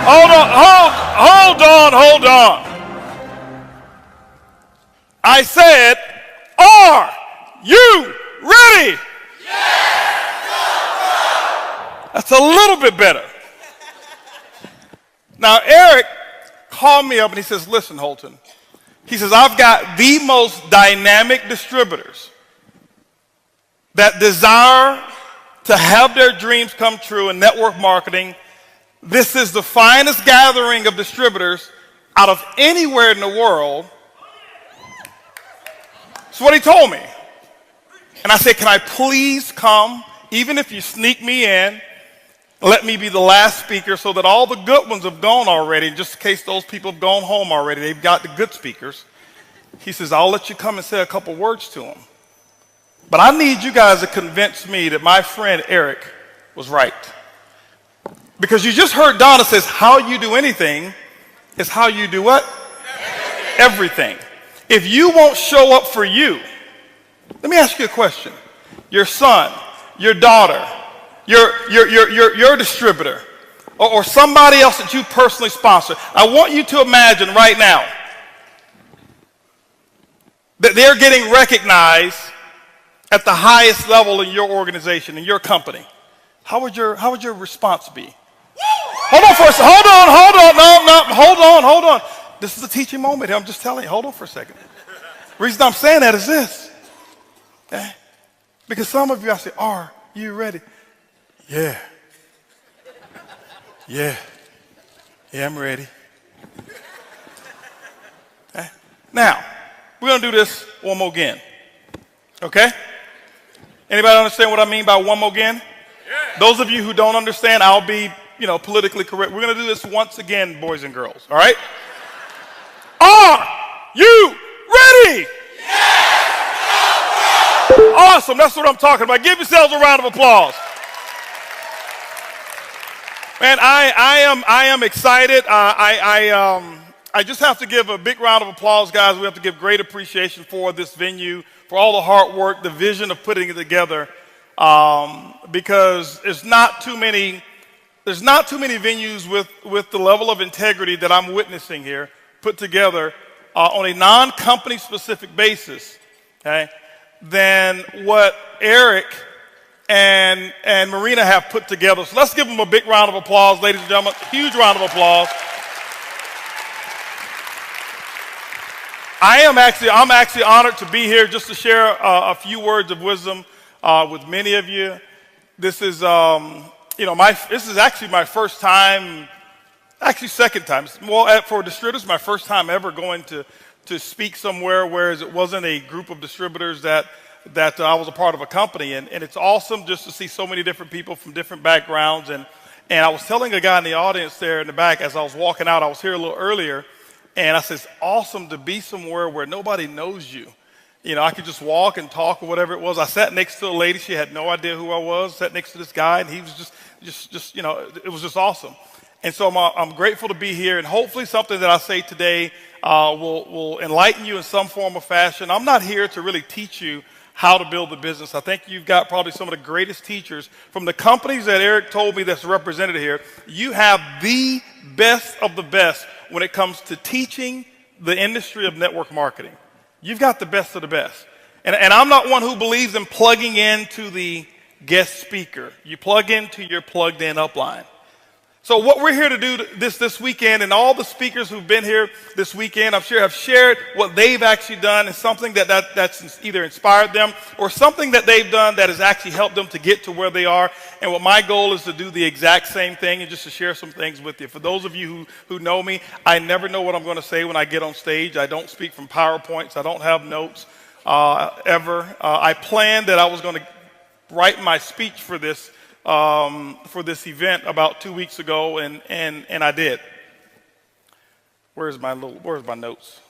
Hold on. I said, are you ready? That's a little bit better. Now, Eric called me up and he says, listen, Holton. He says, I've got the most dynamic distributors that desire to have their dreams come true in network marketing. This is the finest gathering of distributors out of anywhere in the world. That's what he told me. And I said, can I please come, even if you sneak me in, let me be the last speaker so that all the good ones have gone already, just in case those people have gone home already. They've got the good speakers. He says, I'll let you come and say a couple words to them. But I need you guys to convince me that my friend Eric was right. Because you just heard Donna says, how you do anything is how you do what? Everything. If you won't show up for you, let me ask you a question. Your son, your daughter, your distributor, or somebody else that you personally sponsor, I want you to imagine right now that they're getting recognized at the highest level in your organization, in your company. How would your response be? Hold on for a second. Hold on. This is a teaching moment here. I'm just telling you. Hold on for a second. The reason I'm saying that is this. Okay? Because some of you, I say, are you ready? Yeah, I'm ready. Okay? Now, we're going to do this one more again. Okay? Anybody understand what I mean by one more again? Yeah. Those of you who don't understand, I'll be, politically correct. We're going to do this once again, boys and girls. All right? Are you ready? Yeah. Awesome. That's what I'm talking about. Give yourselves a round of applause. Man, I am excited. I just have to give a big round of applause, guys. We have to give great appreciation for this venue, for all the hard work, the vision of putting it together, because there's not too many venues with the level of integrity that I'm witnessing here put together on a non-company specific basis, okay, than what Eric and Marina have put together. So let's give them a big round of applause, ladies and gentlemen. Huge round of applause. I'm actually honored to be here just to share a few words of wisdom with many of you. This is, this is actually my first time, actually second time. Well, for distributors, my first time ever going to speak somewhere, whereas it wasn't a group of distributors that I was a part of a company. And it's awesome just to see so many different people from different backgrounds. And I was telling a guy in the audience there in the back as I was walking out, I was here a little earlier, and I said, it's awesome to be somewhere where nobody knows you. I could just walk and talk or whatever it was. I sat next to a lady. She had no idea who I was. Sat next to this guy, and he was just it was just awesome. And so I'm grateful to be here, and hopefully something that I say today will enlighten you in some form or fashion. I'm not here to really teach you how to build a business. I think you've got probably some of the greatest teachers from the companies that Eric told me that's represented here. You have the best of the best when it comes to teaching the industry of network marketing. You've got the best of the best. And I'm not one who believes in plugging into the guest speaker. You plug into your plugged in upline. So what we're here to do this weekend, and all the speakers who've been here this weekend, I'm sure have shared what they've actually done, and something that's either inspired them or something that they've done that has actually helped them to get to where they are. And what my goal is to do the exact same thing and just to share some things with you. For those of you who know me, I never know what I'm going to say when I get on stage. I don't speak from PowerPoints. I don't have notes ever. I planned that I was going to write my speech for this event about 2 weeks ago, and I did. Where's my notes?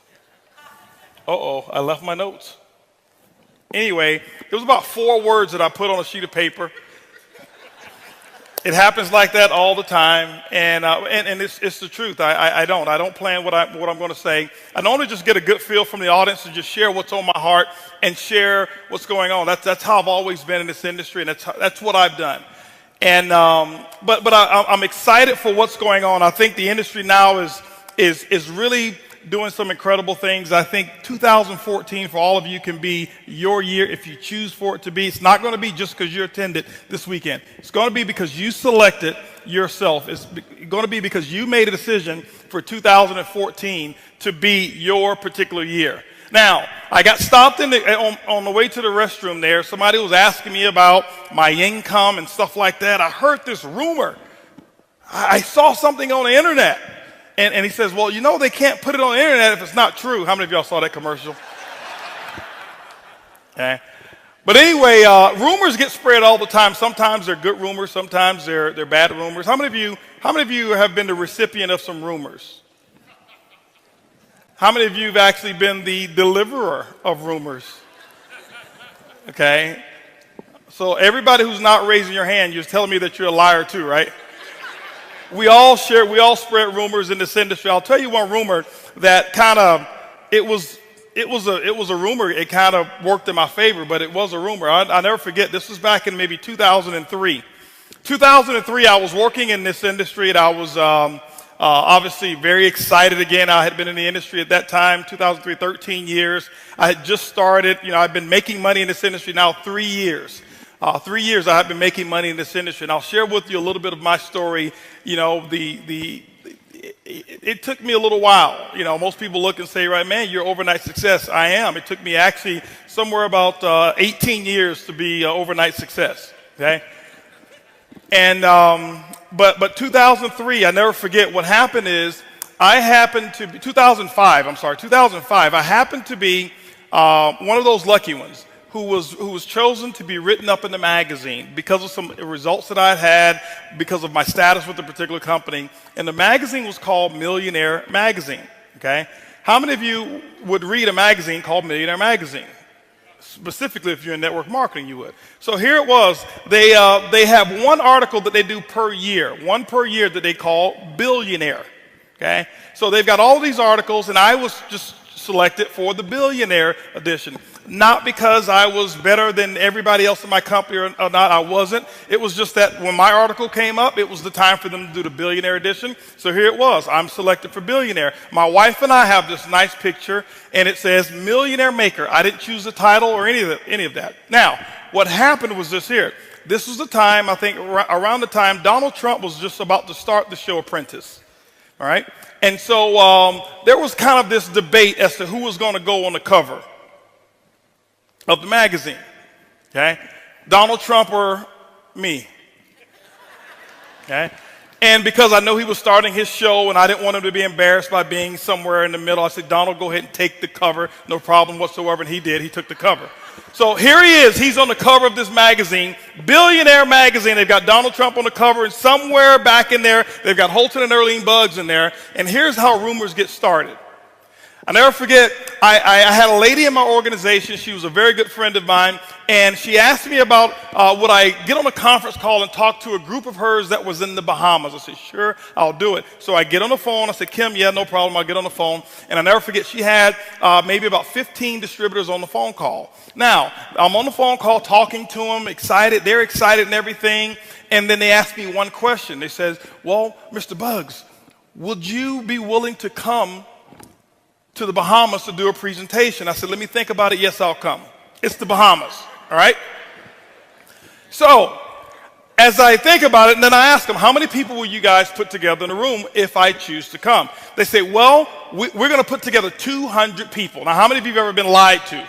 I left my notes. Anyway, it was about 4 words that I put on a sheet of paper. It happens like that all the time, and it's the truth. I don't plan what I'm going to say. I normally just get a good feel from the audience and just share what's on my heart and share what's going on. That's how I've always been in this industry, and that's what I've done. And I'm excited for what's going on. I think the industry now is really doing some incredible things. I think 2014 for all of you can be your year if you choose for it to be. It's not going to be just because you attended this weekend. It's going to be because you selected yourself. It's going to be because you made a decision for 2014 to be your particular year. Now, I got stopped on the way to the restroom there. Somebody was asking me about my income and stuff like that. I heard this rumor. I saw something on the internet. And he says, well, you know, they can't put it on the internet if it's not true. How many of y'all saw that commercial? Okay. But anyway, rumors get spread all the time. Sometimes they're good rumors. Sometimes they're bad rumors. How many of you have been the recipient of some rumors? How many of you have actually been the deliverer of rumors? Okay. So everybody who's not raising your hand, you're telling me that you're a liar too, right? We all spread rumors in this industry. I'll tell you one rumor that kind of, it was a rumor. It kind of worked in my favor, but it was a rumor. I'll never forget. This was back in maybe 2003. 2003, I was working in this industry, and I was obviously very excited again. I had been in the industry at that time, 2003, 13 years. I had just started. You know, I've been making money in this industry now 3 years. 3 years I have been making money in this industry, and I'll share with you a little bit of my story. You know, it took me a little while. You know, most people look and say, right, man, you're overnight success. I am. It took me actually somewhere about 18 years to be overnight success, okay? And, but 2003, I never forget what happened is 2005, I happened to be one of those lucky ones who was chosen to be written up in the magazine because of some results that I had, because of my status with a particular company. And the magazine was called Millionaire Magazine, okay? How many of you would read a magazine called Millionaire Magazine? Specifically, if you're in network marketing, you would. So here it was. They have one article that they do per year, one per year that they call Billionaire, okay? So they've got all these articles, and I was just selected for the Billionaire edition. Not because I was better than everybody else in my company or not, I wasn't. It was just that when my article came up, it was the time for them to do the Billionaire edition. So here it was. I'm selected for Billionaire. My wife and I have this nice picture, and it says Millionaire Maker. I didn't choose the title or any of that. Now, what happened was this here. This was the time, I think, around the time Donald Trump was just about to start the show Apprentice. All right? And so there was kind of this debate as to who was going to go on the cover of the magazine, okay? Donald Trump or me, okay? And because I know he was starting his show and I didn't want him to be embarrassed by being somewhere in the middle, I said, Donald, go ahead and take the cover, no problem whatsoever, and he did. He took the cover. So here he is. He's on the cover of this magazine, Billionaire Magazine. They've got Donald Trump on the cover, and somewhere back in there, they've got Holton and Buggs in there, and here's how rumors get started. I'll never forget, I had a lady in my organization. She was a very good friend of mine, and she asked me about would I get on a conference call and talk to a group of hers that was in the Bahamas. I said, sure, I'll do it. So I get on the phone. I said, Kim, yeah, no problem. I'll get on the phone. And I'll never forget, she had maybe about 15 distributors on the phone call. Now, I'm on the phone call talking to them, excited. They're excited and everything. And then they asked me one question. They said, well, Mr. Buggs, would you be willing to come to the Bahamas to do a presentation? I said, let me think about it. Yes, I'll come. It's the Bahamas, all right? So as I think about it, and then I ask them, how many people will you guys put together in a room if I choose to come? They say, well, we're going to put together 200 people. Now, how many of you have ever been lied to?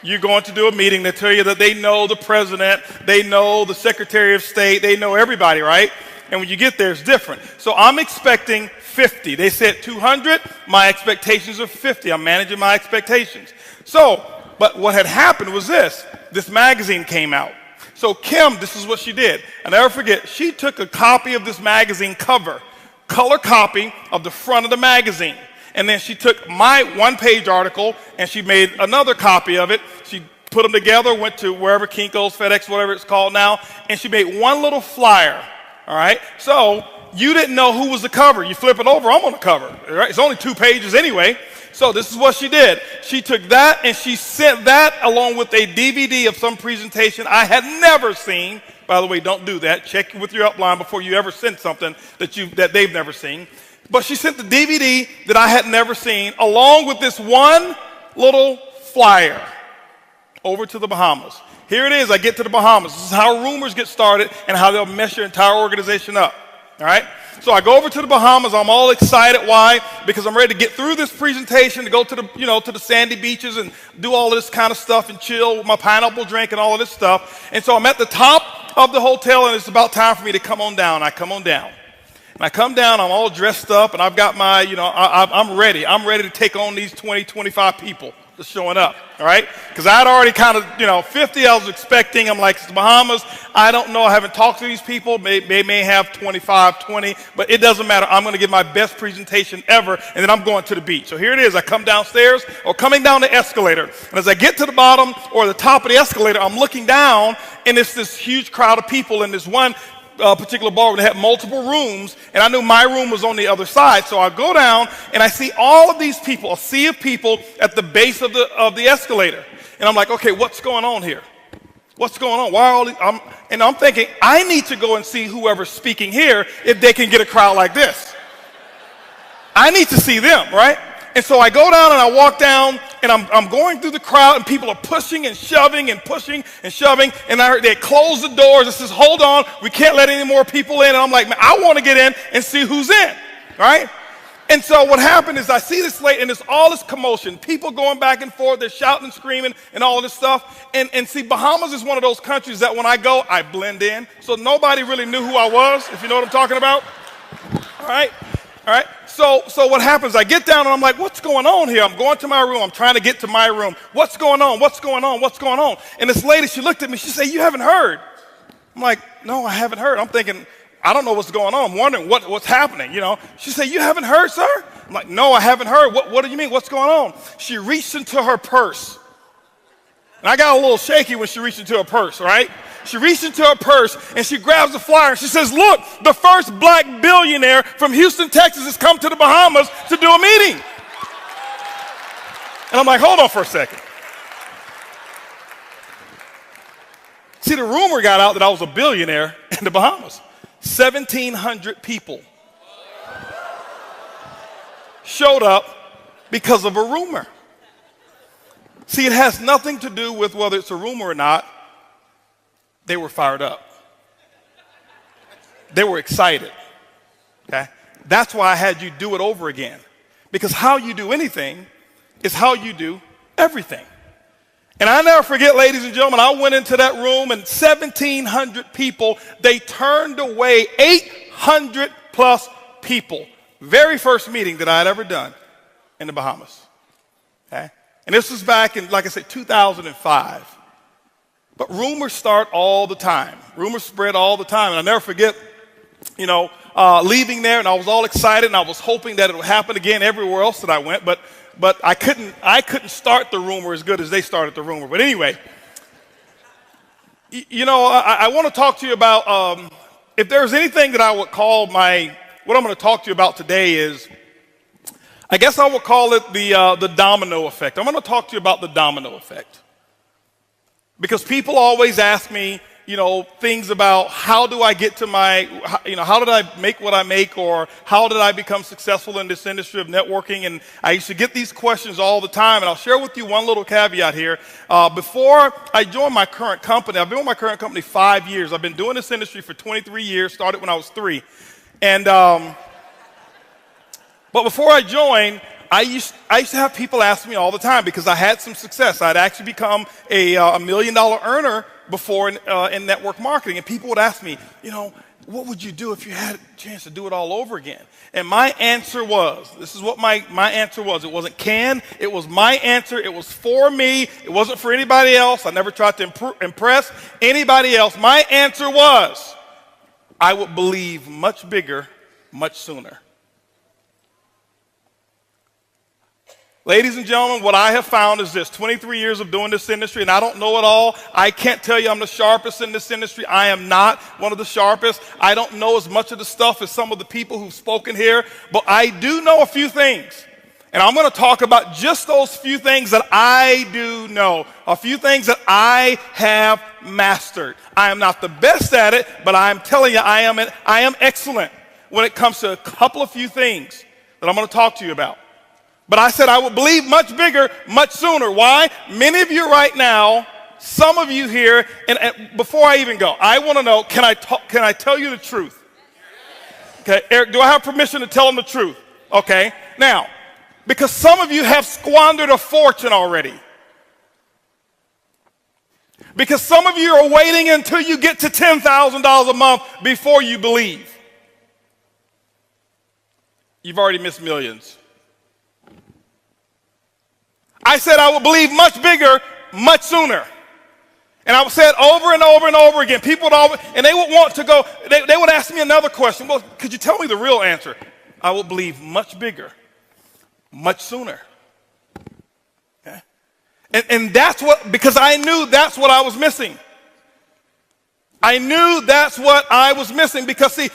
You're going to do a meeting. They tell you that they know the president, they know the Secretary of State, they know everybody, right? And when you get there, it's different. So I'm expecting 50. They said 200. My expectations are 50. I'm managing my expectations. So, but what had happened was this magazine came out. So Kim, this is what she did. I'll never forget, she took a copy of this magazine cover, color copy of the front of the magazine. And then she took my one-page article and she made another copy of it. She put them together, went to wherever, Kinko's, FedEx, whatever it's called now, and she made one little flyer. All right, so you didn't know who was the cover. You flip it over, I'm on the cover. Right? It's only 2 pages anyway. So this is what she did. She took that and she sent that along with a DVD of some presentation I had never seen By the way, don't do that. Check with your upline before you ever send something that they've never seen. But she sent the DVD that I had never seen, along with this one little flyer over to the Bahamas. Here it is. I get to the Bahamas. This is how rumors get started and how they'll mess your entire organization up. All right? So I go over to the Bahamas. I'm all excited. Why? Because I'm ready to get through this presentation, to go to the sandy beaches and do all of this kind of stuff and chill with my pineapple drink and all of this stuff. And so I'm at the top of the hotel, and it's about time for me to come on down. I come on down. And I come down, I'm all dressed up, and I've got my, I'm ready. I'm ready to take on these 20, 25 people that's showing up, all right? Because I'd already kind of, 50 I was expecting. I'm like, it's the Bahamas. I don't know. I haven't talked to these people. They may have 25, 20, but it doesn't matter. I'm going to give my best presentation ever, and then I'm going to the beach. So here it is. I come downstairs, or coming down the escalator. And as I get to the bottom or the top of the escalator, I'm looking down, and it's this huge crowd of people in this one particular ballroom. They had multiple rooms, and I knew my room was on the other side. So I go down, and I see all of these people, a sea of people at the base of the escalator. And I'm like, okay, what's going on here? What's going on? Why are all these? I'm thinking, I need to go and see whoever's speaking here if they can get a crowd like this. I need to see them, right? And so I go down and I walk down, and I'm going through the crowd, and people are pushing and shoving and pushing and shoving. And I heard they closed the doors. It says, hold on, we can't let any more people in. And I'm like, man, I want to get in and see who's in, right? And so what happened is I see this late, and there's all this commotion, people going back and forth, they're shouting and screaming and all this stuff. And see, Bahamas is one of those countries that when I go, I blend in. So nobody really knew who I was, if you know what I'm talking about. All right? All right? So what happens, I get down and I'm like, what's going on here? I'm going to my room. I'm trying to get to my room. What's going on? What's going on? What's going on? And this lady, she looked at me. She said, you haven't heard. I'm like, no, I haven't heard. I'm thinking, I don't know what's going on. I'm wondering what's happening, She said, you haven't heard, sir? I'm like, no, I haven't heard. What do you mean? What's going on? She reached into her purse. And I got a little shaky when she reached into her purse, right? She reached into her purse, and she grabs the flyer, and she says, look, the first black billionaire from Houston, Texas has come to the Bahamas to do a meeting. And I'm like, hold on for a second. See, the rumor got out that I was a billionaire in the Bahamas. 1,700 people showed up because of a rumor. See, it has nothing to do with whether it's a rumor or not. They were fired up. They were excited. Okay? That's why I had you do it over again. Because how you do anything is how you do everything. And I never forget, ladies and gentlemen, I went into that room, and 1,700 people, they turned away 800 plus people. Very first meeting that I had ever done in the Bahamas. Okay? And this was back in, like I said, 2005. But rumors start all the time. Rumors spread all the time. And I'll never forget, leaving there, and I was all excited, and I was hoping that it would happen again everywhere else that I went. But I couldn't start the rumor as good as they started the rumor. But anyway, I want to talk to you about if there's anything that I would call what I'm going to talk to you about today is, I guess I would call it the domino effect. I'm going to talk to you about the domino effect. Because people always ask me, things about how do I get to how did I make what I make, or how did I become successful in this industry of networking? And I used to get these questions all the time, and I'll share with you one little caveat here. Before I joined my current company, I've been with my current company 5 years. I've been doing this industry for 23 years, started when I was 3. And, but before I joined, I used to have people ask me all the time because I had some success. I'd actually become a $1 million earner before in network marketing. And people would ask me, what would you do if you had a chance to do it all over again? And my answer was, this is what my answer was. It wasn't can, it was my answer. It was for me. It wasn't for anybody else. I never tried to impress anybody else. My answer was, I would believe much bigger, much sooner. Ladies and gentlemen, what I have found is this: 23 years of doing this industry, and I don't know it all. I can't tell you I'm the sharpest in this industry. I am not one of the sharpest. I don't know as much of the stuff as some of the people who've spoken here, but I do know a few things. And I'm going to talk about just those few things that I do know, a few things that I have mastered. I am not the best at it, but I'm telling you, I am excellent when it comes to a couple of few things that I'm going to talk to you about. But I said I would believe much bigger, much sooner. Why? Many of you right now, some of you here, and before I even go, I want to know, can I tell you the truth? Okay, Eric, do I have permission to tell them the truth? Okay, now, because some of you have squandered a fortune already. Because some of you are waiting until you get to $10,000 a month before you believe. You've already missed millions. I said I would believe much bigger, much sooner. And I would say it over and over and over again. People would always, and they would want to go, they would ask me another question. Well, could you tell me the real answer? I would believe much bigger, much sooner. Okay? And that's what, because I knew that's what I was missing. I knew that's what I was missing because, see,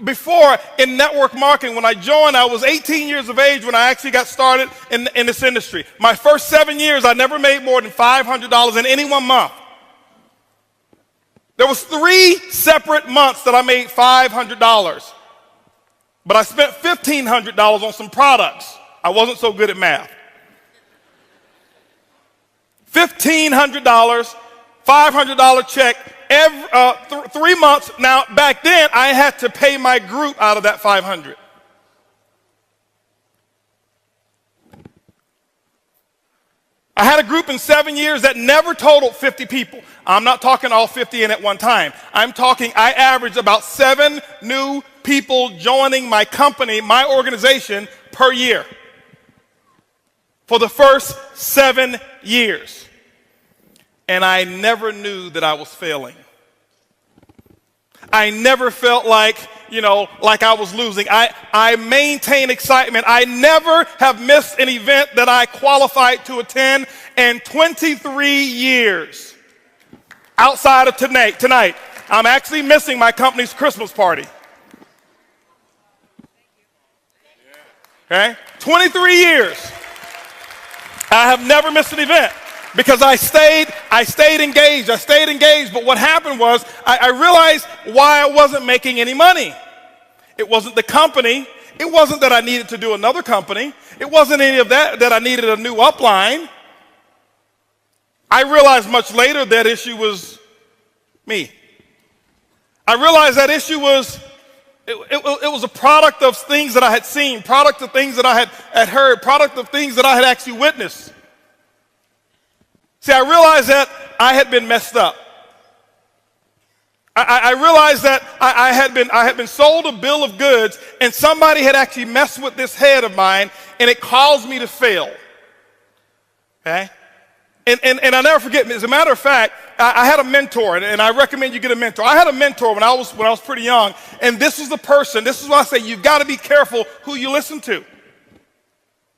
before in network marketing, when I joined, I was 18 years of age when I actually got started in this industry. My first 7 years, I never made more than $500 in any one month. There was 3 separate months that I made $500. But I spent $1,500 on some products. I wasn't so good at math. $1,500, $500 check, every 3 months. Now, back then, I had to pay my group out of that $500. I had a group in 7 years that never totaled 50 people. I'm not talking all 50 in at one time. I'm talking, I averaged about 7 new people joining my company, my organization, per year for the first 7 years. And I never knew that I was failing. I never felt like, like I was losing. I maintain excitement. I never have missed an event that I qualified to attend in 23 years. Outside of tonight, I'm actually missing my company's Christmas party. Okay? 23 years. I have never missed an event because I stayed engaged. But what happened was I realized why I wasn't making any money. It wasn't the company. It wasn't that I needed to do another company. It wasn't any of that I needed a new upline. I realized much later that issue was me. I realized that issue was it was a product of things that I had seen, product of things that I had heard, product of things that I had actually witnessed. See, I realized that I had been messed up. I realized that I had been sold a bill of goods, and somebody had actually messed with this head of mine, and it caused me to fail. Okay? And I'll never forget, as a matter of fact, I had a mentor, and I recommend you get a mentor. I had a mentor when I was pretty young, and this is the person, this is why I say you've got to be careful who you listen to.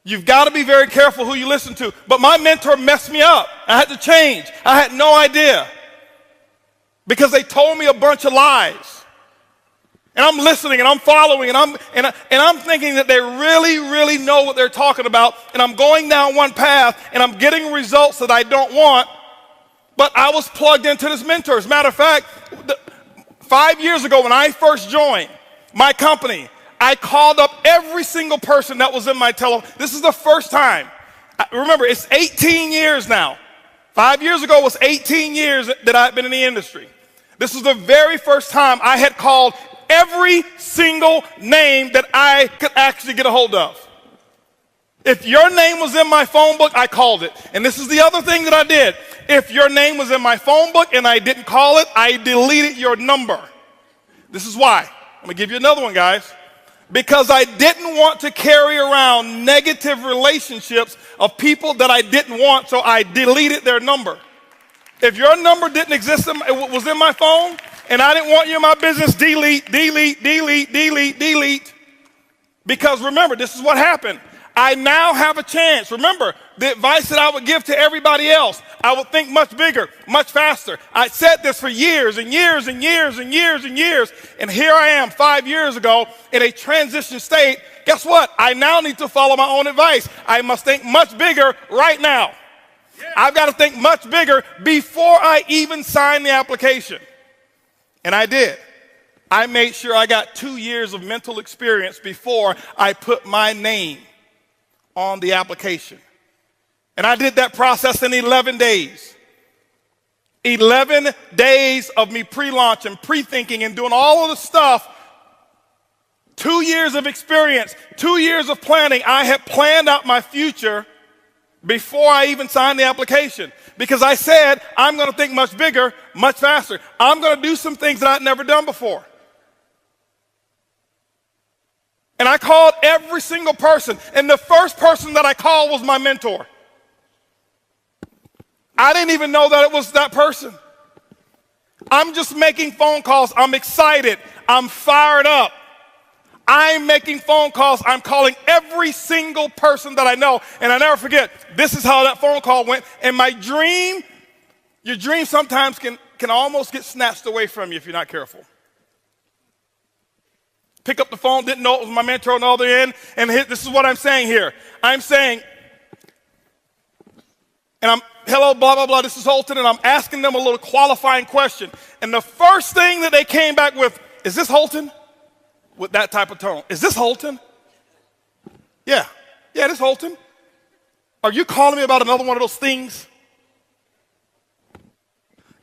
You've got to be very careful who you listen to. But my mentor messed me up. I had to change. I had no idea because they told me a bunch of lies. And I'm listening and I'm following and I'm thinking that they really, really know what they're talking about. And I'm going down one path and I'm getting results that I don't want. But I was plugged into this mentor. As a matter of fact, 5 years ago when I first joined my company, I called up every single person that was in my telephone. This is the first time. Remember, it's 18 years now. 5 years ago was 18 years that I've been in the industry. This was the very first time I had called every single name that I could actually get a hold of. If your name was in my phone book, I called it. And this is the other thing that I did. If your name was in my phone book and I didn't call it, I deleted your number. This is why. I'm going to give you another one, guys. Because I didn't want to carry around negative relationships of people that I didn't want, so I deleted their number. If your number didn't exist, it was in my phone, and I didn't want you in my business, delete. Because remember, this is what happened. I now have a chance. Remember, the advice that I would give to everybody else, I would think much bigger, much faster. I said this for years and years and years and years and years, and here I am 5 years ago in a transition state. Guess what? I now need to follow my own advice. I must think much bigger right now. I've got to think much bigger before I even sign the application. And I did. I made sure I got 2 years of mental experience before I put my name on the application. And I did that process in 11 days. 11 days of me pre-launch and pre-thinking and doing all of the stuff. 2 years of experience, 2 years of planning. I had planned out my future before I even signed the application, because I said, I'm going to think much bigger, much faster. I'm going to do some things that I'd never done before. And I called every single person, and the first person that I called was my mentor. I didn't even know that it was that person. I'm just making phone calls. I'm excited. I'm fired up. I'm making phone calls. I'm calling every single person that I know. And I never forget, this is how that phone call went. And my dream, your dream sometimes can almost get snatched away from you if you're not careful. Pick up the phone, didn't know it was my mentor on the other end. And this is what I'm saying here. I'm saying, and I'm, hello, blah, blah, blah, this is Holton, and I'm asking them a little qualifying question. And the first thing that they came back with, is this Holton? With that type of tone. Is this Holton? Yeah, this is Holton. Are you calling me about another one of those things?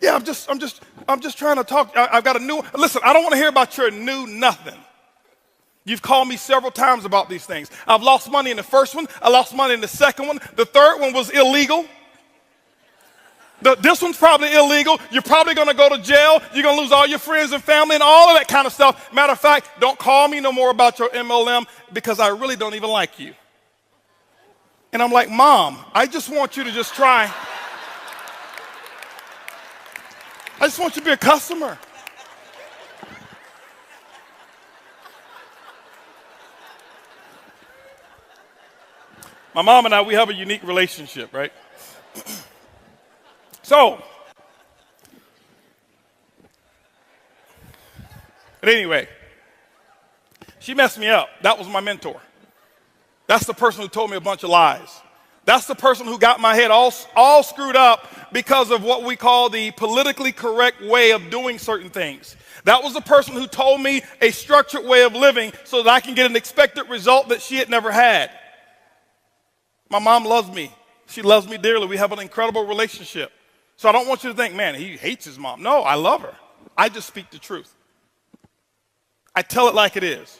Yeah, I'm just trying to talk. I've got a new, listen, I don't want to hear about your new nothing. You've called me several times about these things. I've lost money in the first one. I lost money in the second one. The third one was illegal. This one's probably illegal. You're probably going to go to jail. You're going to lose all your friends and family and all of that kind of stuff. Matter of fact, don't call me no more about your MLM because I really don't even like you. And I'm like, Mom, I just want you to just try. I just want you to be a customer. My mom and I, we have a unique relationship, right? So, but anyway, she messed me up. That was my mentor. That's the person who told me a bunch of lies. That's the person who got my head all screwed up because of what we call the politically correct way of doing certain things. That was the person who told me a structured way of living so that I can get an expected result that she had never had. My mom loves me. She loves me dearly. We have an incredible relationship. So I don't want you to think, man, he hates his mom. No, I love her. I just speak the truth. I tell it like it is.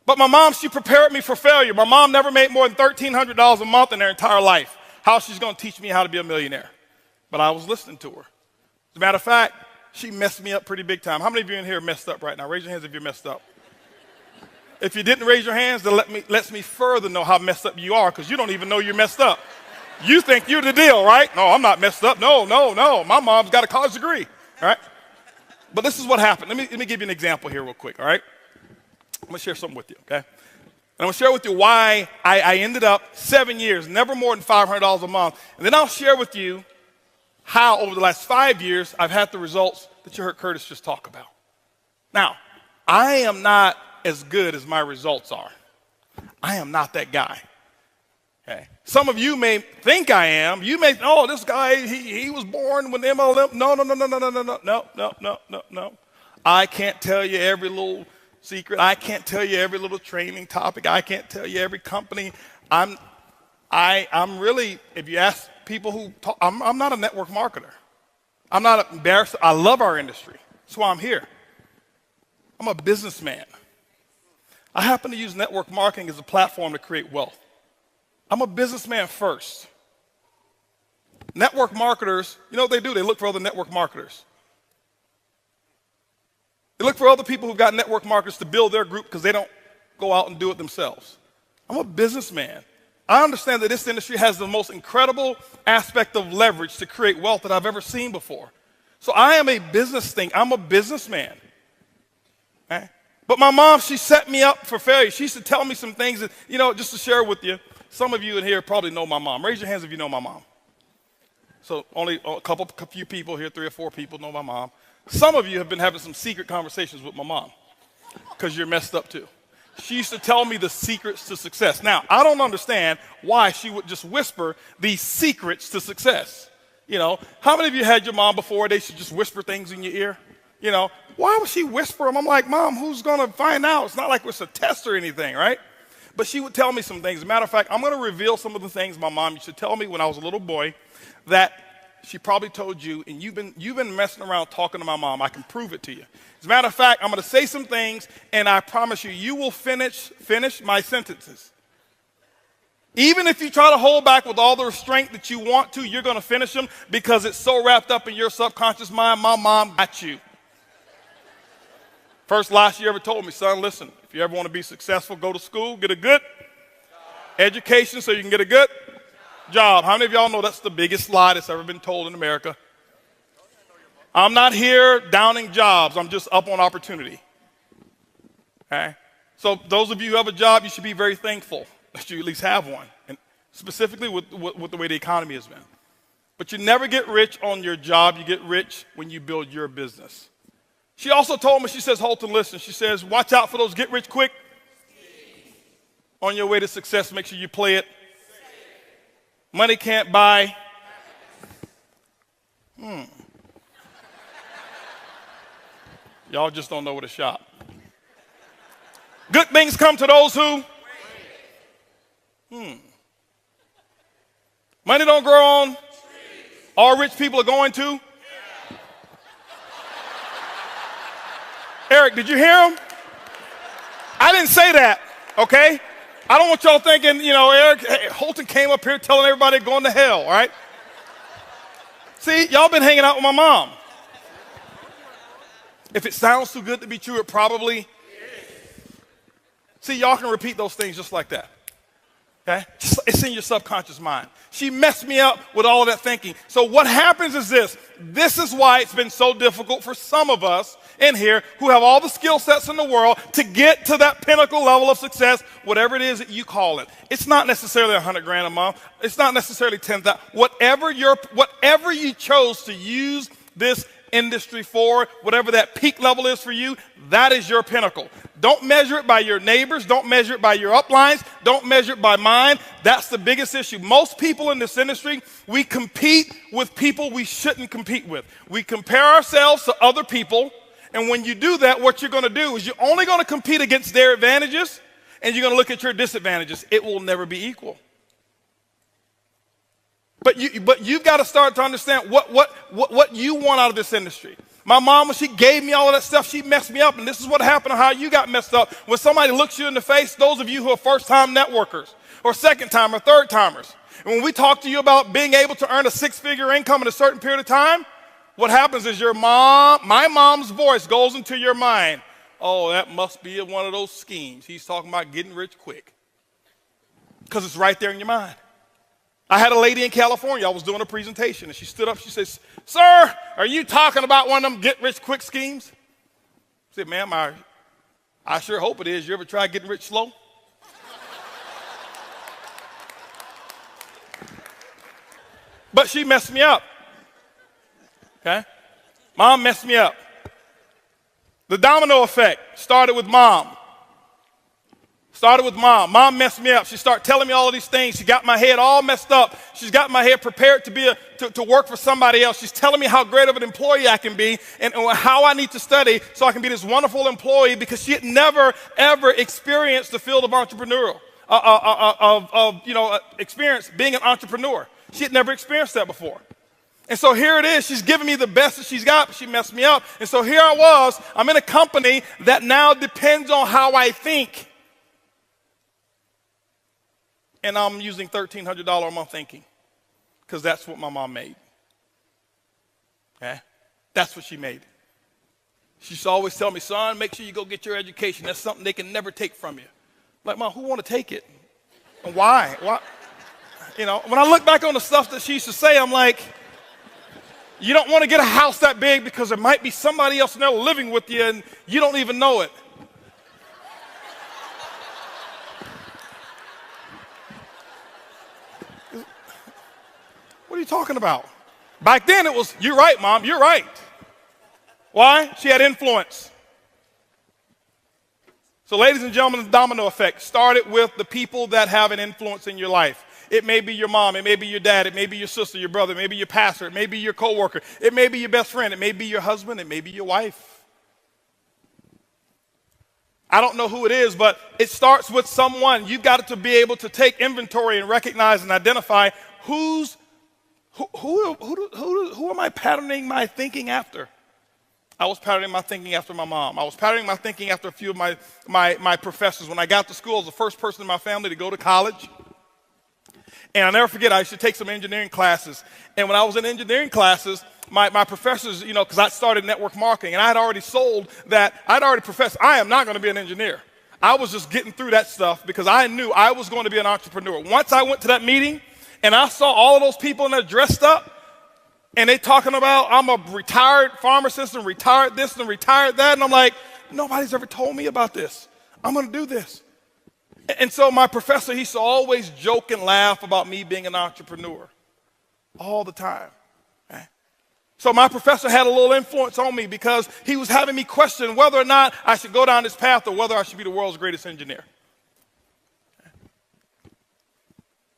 But my mom, she prepared me for failure. My mom never made more than $1,300 a month in her entire life. How she's going to teach me how to be a millionaire? But I was listening to her. As a matter of fact, she messed me up pretty big time. How many of you in here are messed up right now? Raise your hands if you're messed up. If you didn't raise your hands, then lets me further know how messed up you are, because you don't even know you're messed up. You think you're the deal, right? No, I'm not messed up. No. My mom's got a college degree, all right? But this is what happened. Let me give you an example here real quick, all right? I'm going to share something with you, okay? And I'm going to share with you why I ended up 7 years, never more than $500 a month. And then I'll share with you how over the last 5 years I've had the results that you heard Curtis just talk about. Now, I am not as good as my results are. I am not that guy. Okay. Some of you may think I am. You may, oh, this guy, he was born with MLM. No. I can't tell you every little secret. I can't tell you every little training topic. I can't tell you every company. I'm really, if you ask people who talk, I'm not a network marketer. I'm not embarrassed. I love our industry. That's why I'm here. I'm a businessman. I happen to use network marketing as a platform to create wealth. I'm a businessman first. Network marketers, you know what they do? They look for other network marketers. They look for other people who've got network marketers to build their group because they don't go out and do it themselves. I'm a businessman. I understand that this industry has the most incredible aspect of leverage to create wealth that I've ever seen before. So I am a business thing. I'm a businessman. Okay? But my mom, she set me up for failure. She used to tell me some things that, just to share with you. Some of you in here probably know my mom. Raise your hands if you know my mom. So only a few people here, 3 or 4 people know my mom. Some of you have been having some secret conversations with my mom because you're messed up too. She used to tell me the secrets to success. Now, I don't understand why she would just whisper these secrets to success. How many of you had your mom before they should just whisper things in your ear? Why would she whisper them? I'm like, Mom, who's going to find out? It's not like it's a test or anything, right? But she would tell me some things. As a matter of fact, I'm going to reveal some of the things my mom used to tell me when I was a little boy that she probably told you, and you've been messing around talking to my mom. I can prove it to you. As a matter of fact, I'm going to say some things, and I promise you, you will finish my sentences. Even if you try to hold back with all the restraint that you want to, you're going to finish them because it's so wrapped up in your subconscious mind. My mom got you. First lie she ever told me, son, listen, if you ever want to be successful, go to school, get a good education so you can get a good job. How many of y'all know that's the biggest lie that's ever been told in America? I'm not here downing jobs. I'm just up on opportunity. Okay? So those of you who have a job, you should be very thankful that you at least have one, and specifically with the way the economy has been. But you never get rich on your job. You get rich when you build your business. She also told me, she says, Holton, listen, she says, watch out for those get rich quick. On your way to success, make sure you play it. Money can't buy. Y'all just don't know where to shop. Good things come to those who? Money don't grow on. All rich people are going to. Eric, did you hear him? I didn't say that, okay? I don't want y'all thinking, Eric, Holton came up here telling everybody going to hell, all right? See, y'all been hanging out with my mom. If it sounds too good to be true, it probably is. See, y'all can repeat those things just like that, okay? It's in your subconscious mind. She messed me up with all of that thinking. So what happens is this. This is why it's been so difficult for some of us in here who have all the skill sets in the world to get to that pinnacle level of success, whatever it is that you call it. It's not necessarily $100,000 a month. It's not necessarily 10,000. Whatever you chose to use this industry for, whatever that peak level is for you, that is your pinnacle. Don't measure it by your neighbors. Don't measure it by your uplines. Don't measure it by mine. That's the biggest issue. Most people in this industry, we compete with people we shouldn't compete with. We compare ourselves to other people, and when you do that, what you're going to do is you're only going to compete against their advantages, and you're going to look at your disadvantages. It will never be equal. But you've got to start to understand what you want out of this industry. My mom, when she gave me all of that stuff, she messed me up. And this is what happened, how you got messed up. When somebody looks you in the face, those of you who are first-time networkers or second-time or third-timers, and when we talk to you about being able to earn a 6-figure income in a certain period of time, what happens is my mom's voice goes into your mind. Oh, that must be one of those schemes. He's talking about getting rich quick. Because it's right there in your mind. I had a lady in California, I was doing a presentation, and she stood up, she says, sir, are you talking about one of them get-rich-quick schemes? I said, ma'am, I sure hope it is. You ever try getting rich slow? But she messed me up, okay? Mom messed me up. The domino effect started with mom. Mom messed me up. She started telling me all of these things. She got my head all messed up. She's got my head prepared to work for somebody else. She's telling me how great of an employee I can be and how I need to study so I can be this wonderful employee because she had never, ever experienced the field of entrepreneurial, experience being an entrepreneur. She had never experienced that before. And so here it is. She's giving me the best that she's got, but she messed me up. And so here I was. I'm in a company that now depends on how I think. And I'm using $1,300 a month thinking because that's what my mom made. Okay? That's what she made. She used to always tell me, son, make sure you go get your education. That's something they can never take from you. Like, Mom, who want to take it? And why? Why? When I look back on the stuff that she used to say, I'm like, you don't want to get a house that big because there might be somebody else in there living with you and you don't even know it. What are you talking about? Back then it was, you're right, Mom, you're right. Why? She had influence. So ladies and gentlemen, the domino effect started with the people that have an influence in your life. It may be your mom, it may be your dad, it may be your sister, your brother, it may be your pastor, it may be your coworker, it may be your best friend, it may be your husband, it may be your wife. I don't know who it is, but it starts with someone. You've got to be able to take inventory and recognize and identify who am I patterning my thinking after? I was patterning my thinking after my mom. I was patterning my thinking after a few of my professors. When I got to school, I was the first person in my family to go to college. And I'll never forget, I used to take some engineering classes. And when I was in engineering classes, my professors, because I started network marketing, and I had already sold that, I'd already professed, I am not going to be an engineer. I was just getting through that stuff because I knew I was going to be an entrepreneur. Once I went to that meeting, and I saw all of those people in there dressed up, and they talking about, I'm a retired pharmacist and retired this and retired that, and I'm like, nobody's ever told me about this. I'm going to do this. And so my professor, he used to always joke and laugh about me being an entrepreneur all the time. Okay? So my professor had a little influence on me because he was having me question whether or not I should go down this path or whether I should be the world's greatest engineer.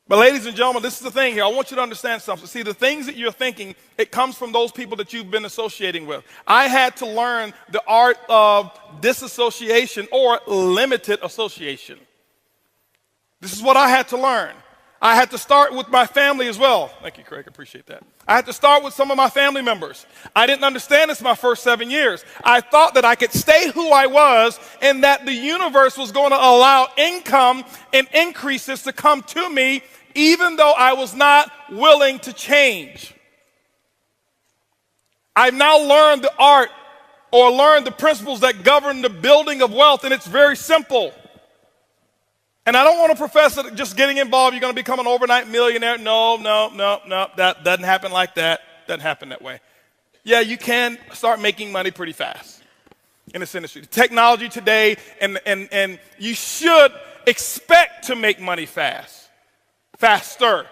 But ladies and gentlemen, this is the thing here. I want you to understand something. See, the things that you're thinking, it comes from those people that you've been associating with. I had to learn the art of disassociation or limited association. This is what I had to learn. I had to start with my family as well. Thank you, Craig. I appreciate that. I had to start with some of my family members. I didn't understand this my first 7 years. I thought that I could stay who I was and that the universe was going to allow income and increases to come to me even though I was not willing to change. I've now learned the art or learned the principles that govern the building of wealth, and it's very simple. And I don't want to profess that just getting involved, you're going to become an overnight millionaire. No. That doesn't happen like that. Doesn't happen that way. Yeah, you can start making money pretty fast in this industry. The technology today, and you should expect to make money fast. Faster.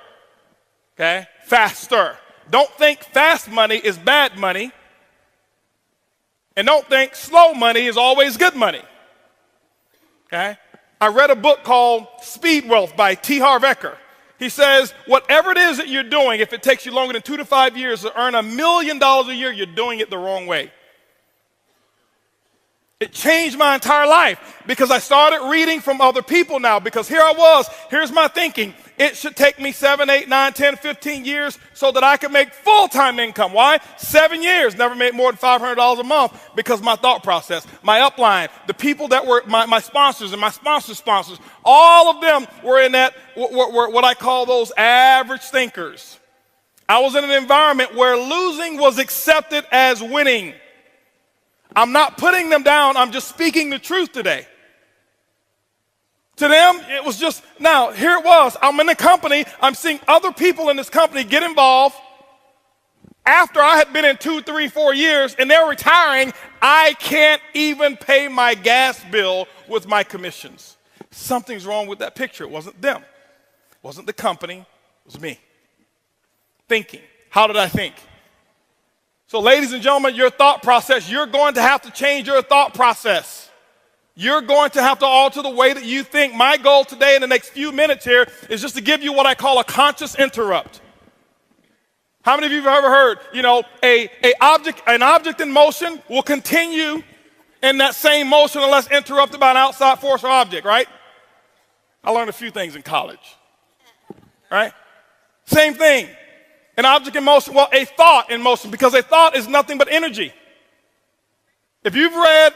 Okay? Faster. Don't think fast money is bad money. And don't think slow money is always good money. Okay? I read a book called Speed Wealth by T. Harv Eker. He says, whatever it is that you're doing, if it takes you longer than 2 to 5 years to earn $1 million a year, you're doing it the wrong way. It changed my entire life because I started reading from other people now because here I was, here's my thinking. It should take me 7, 8, 9, 10, 15 years so that I can make full-time income. Why? 7 years, never made more than $500 a month because my thought process, my upline, the people that were my sponsors and my sponsors' sponsors, all of them were in that, were what I call those average thinkers. I was in an environment where losing was accepted as winning. I'm not putting them down, I'm just speaking the truth today. To them, it was just, now, here it was. I'm in a company. I'm seeing other people in this company get involved. After I had been in 2, 3, 4 years, and they're retiring, I can't even pay my gas bill with my commissions. Something's wrong with that picture. It wasn't them. It wasn't the company. It was me. Thinking. How did I think? So, ladies and gentlemen, your thought process, you're going to have to change your thought process. You're going to have to alter the way that you think. My goal today in the next few minutes here is just to give you what I call a conscious interrupt. How many of you have ever heard, an object in motion will continue in that same motion unless interrupted by an outside force or object, right? I learned a few things in college, right? Same thing. An object in motion, well, a thought in motion, because a thought is nothing but energy. If you've read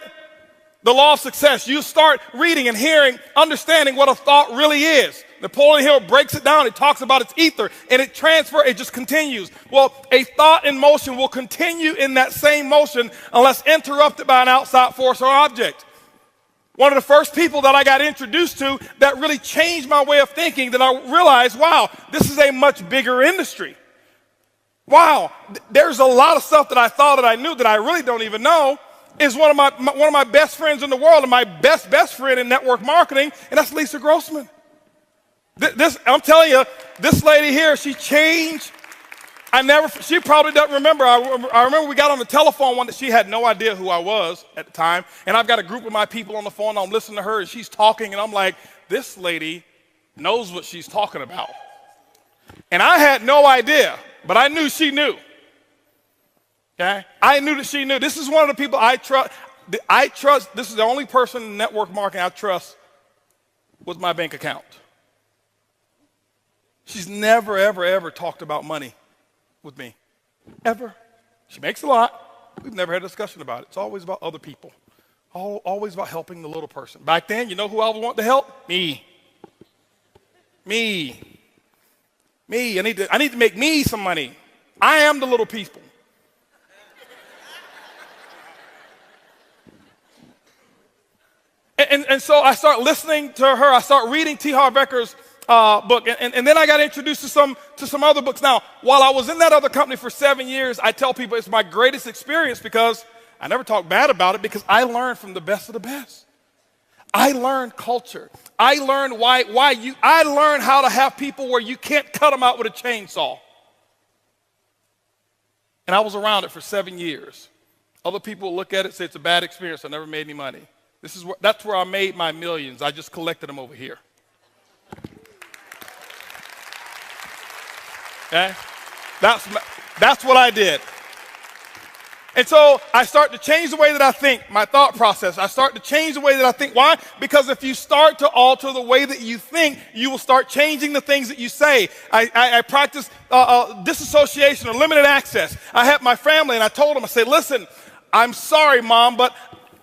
The Law of Success, you start reading and hearing, understanding what a thought really is. Napoleon Hill breaks it down. It talks about its ether, and it just continues. Well, a thought in motion will continue in that same motion unless interrupted by an outside force or object. One of the first people that I got introduced to that really changed my way of thinking, that I realized, wow, this is a much bigger industry. Wow, there's a lot of stuff that I thought that I knew that I really don't even know. is one of my best friends in the world and my best friend in network marketing, and that's Lisa Grossman. I'm telling you, this lady here, she changed. She probably doesn't remember. I remember we got on the telephone one that she had no idea who I was at the time, and I've got a group of my people on the phone, and I'm listening to her, and she's talking, and I'm like, this lady knows what she's talking about. And I had no idea, but I knew she knew. Okay? I knew that she knew. This is one of the people I trust. This is the only person in network marketing I trust with my bank account. She's never, ever, ever talked about money with me. Ever. She makes a lot. We've never had a discussion about it. It's always about other people. Always about helping the little person. Back then, you know who I would want to help? Me. Me. I need to make me some money. I am the little people. And so I start listening to her. I start reading T. Harv Eker's book, and then I got introduced to some other books. Now, while I was in that other company for 7 years, I tell people it's my greatest experience because I never talk bad about it, because I learned from the best of the best. I learned culture. I learned I learned how to have people where you can't cut them out with a chainsaw. And I was around it for 7 years. Other people look at it and say it's a bad experience. I never made any money. That's where I made my millions. I just collected them over here. Okay? That's what I did. And so I start to change the way that I think, my thought process. I start to change the way that I think. Why? Because if you start to alter the way that you think, you will start changing the things that you say. I practice disassociation or limited access. I had my family, and I told them, I said, listen, I'm sorry, Mom, but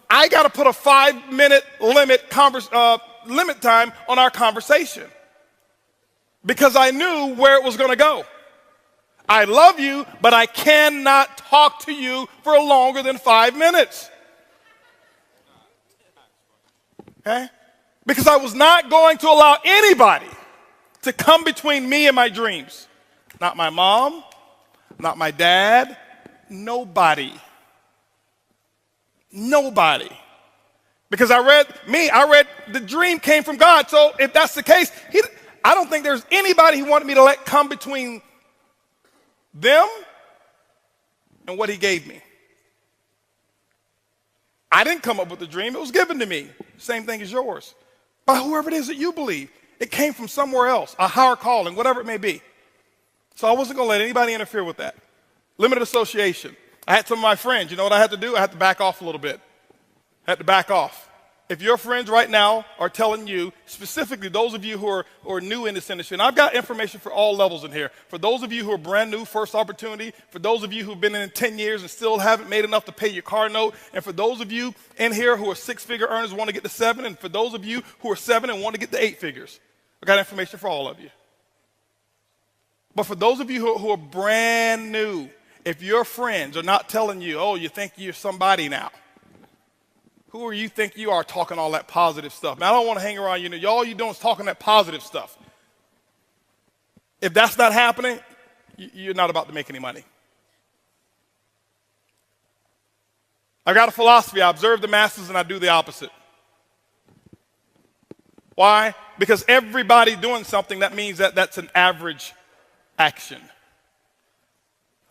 I got to put a 5-minute limit time on our conversation, because I knew where it was going to go. I love you, but I cannot talk to you for longer than 5 minutes. Okay? Because I was not going to allow anybody to come between me and my dreams. Not my mom, not my dad, nobody. Nobody. Because I read the dream came from God. So if that's the case, I don't think there's anybody he wanted me to let come between them and what he gave me. I didn't come up with the dream. It was given to me. Same thing as yours. By whoever it is that you believe. It came from somewhere else, a higher calling, whatever it may be. So I wasn't going to let anybody interfere with that. Limited association. I had some of my friends. You know what I had to do? I had to back off a little bit. I had to back off. If your friends right now are telling you, specifically those of you who are new in this industry, and I've got information for all levels in here. For those of you who are brand new, first opportunity. For those of you who've been in 10 years and still haven't made enough to pay your car note. And for those of you in here who are 6-figure earners want to get to 7. And for those of you who are 7 and want to get to 8 figures. I've got information for all of you. But for those of you who are brand new, if your friends are not telling you, oh, you think you're somebody now. Who are you think you are talking all that positive stuff? Man, I don't want to hang around you. All you're doing is talking that positive stuff. If that's not happening, you're not about to make any money. I've got a philosophy. I observe the masses and I do the opposite. Why? Because everybody doing something, that means that that's an average action.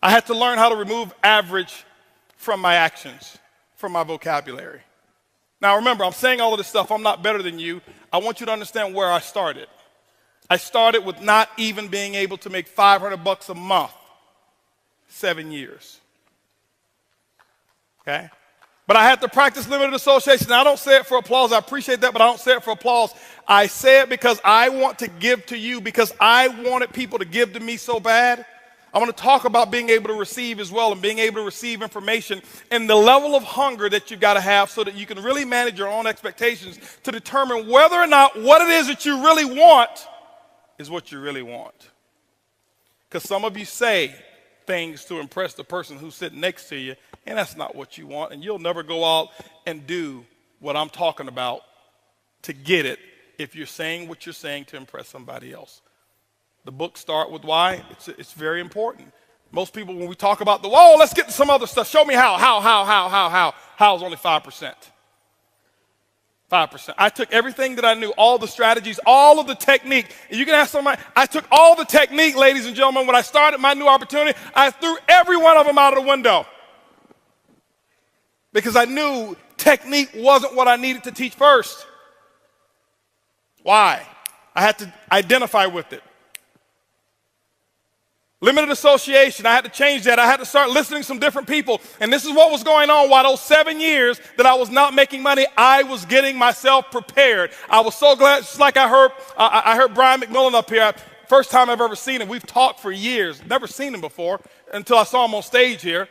I had to learn how to remove average from my actions, from my vocabulary. Now remember, I'm saying all of this stuff. I'm not better than you. I want you to understand where I started. I started with not even being able to make $500 a month, 7 years. Okay? But I had to practice limited association. Now, I don't say it for applause. I appreciate that, but I don't say it for applause. I say it because I want to give to you, because I wanted people to give to me so bad. I want to talk about being able to receive as well, and being able to receive information and the level of hunger that you've got to have so that you can really manage your own expectations to determine whether or not what it is that you really want is what you really want. Because some of you say things to impress the person who's sitting next to you, and that's not what you want, and you'll never go out and do what I'm talking about to get it if you're saying what you're saying to impress somebody else. The book Start With Why, it's very important. Most people, when we talk about let's get to some other stuff. Show me how. How is only 5%. 5%. I took everything that I knew, all the strategies, all of the technique. And you can ask somebody, I took all the technique, ladies and gentlemen. When I started my new opportunity, I threw every one of them out of the window. Because I knew technique wasn't what I needed to teach first. Why? I had to identify with it. Limited association, I had to change that. I had to start listening to some different people. And this is what was going on. While those 7 years that I was not making money, I was getting myself prepared. I was so glad, just like I heard Brian McMillan up here. First time I've ever seen him. We've talked for years. Never seen him before until I saw him on stage here.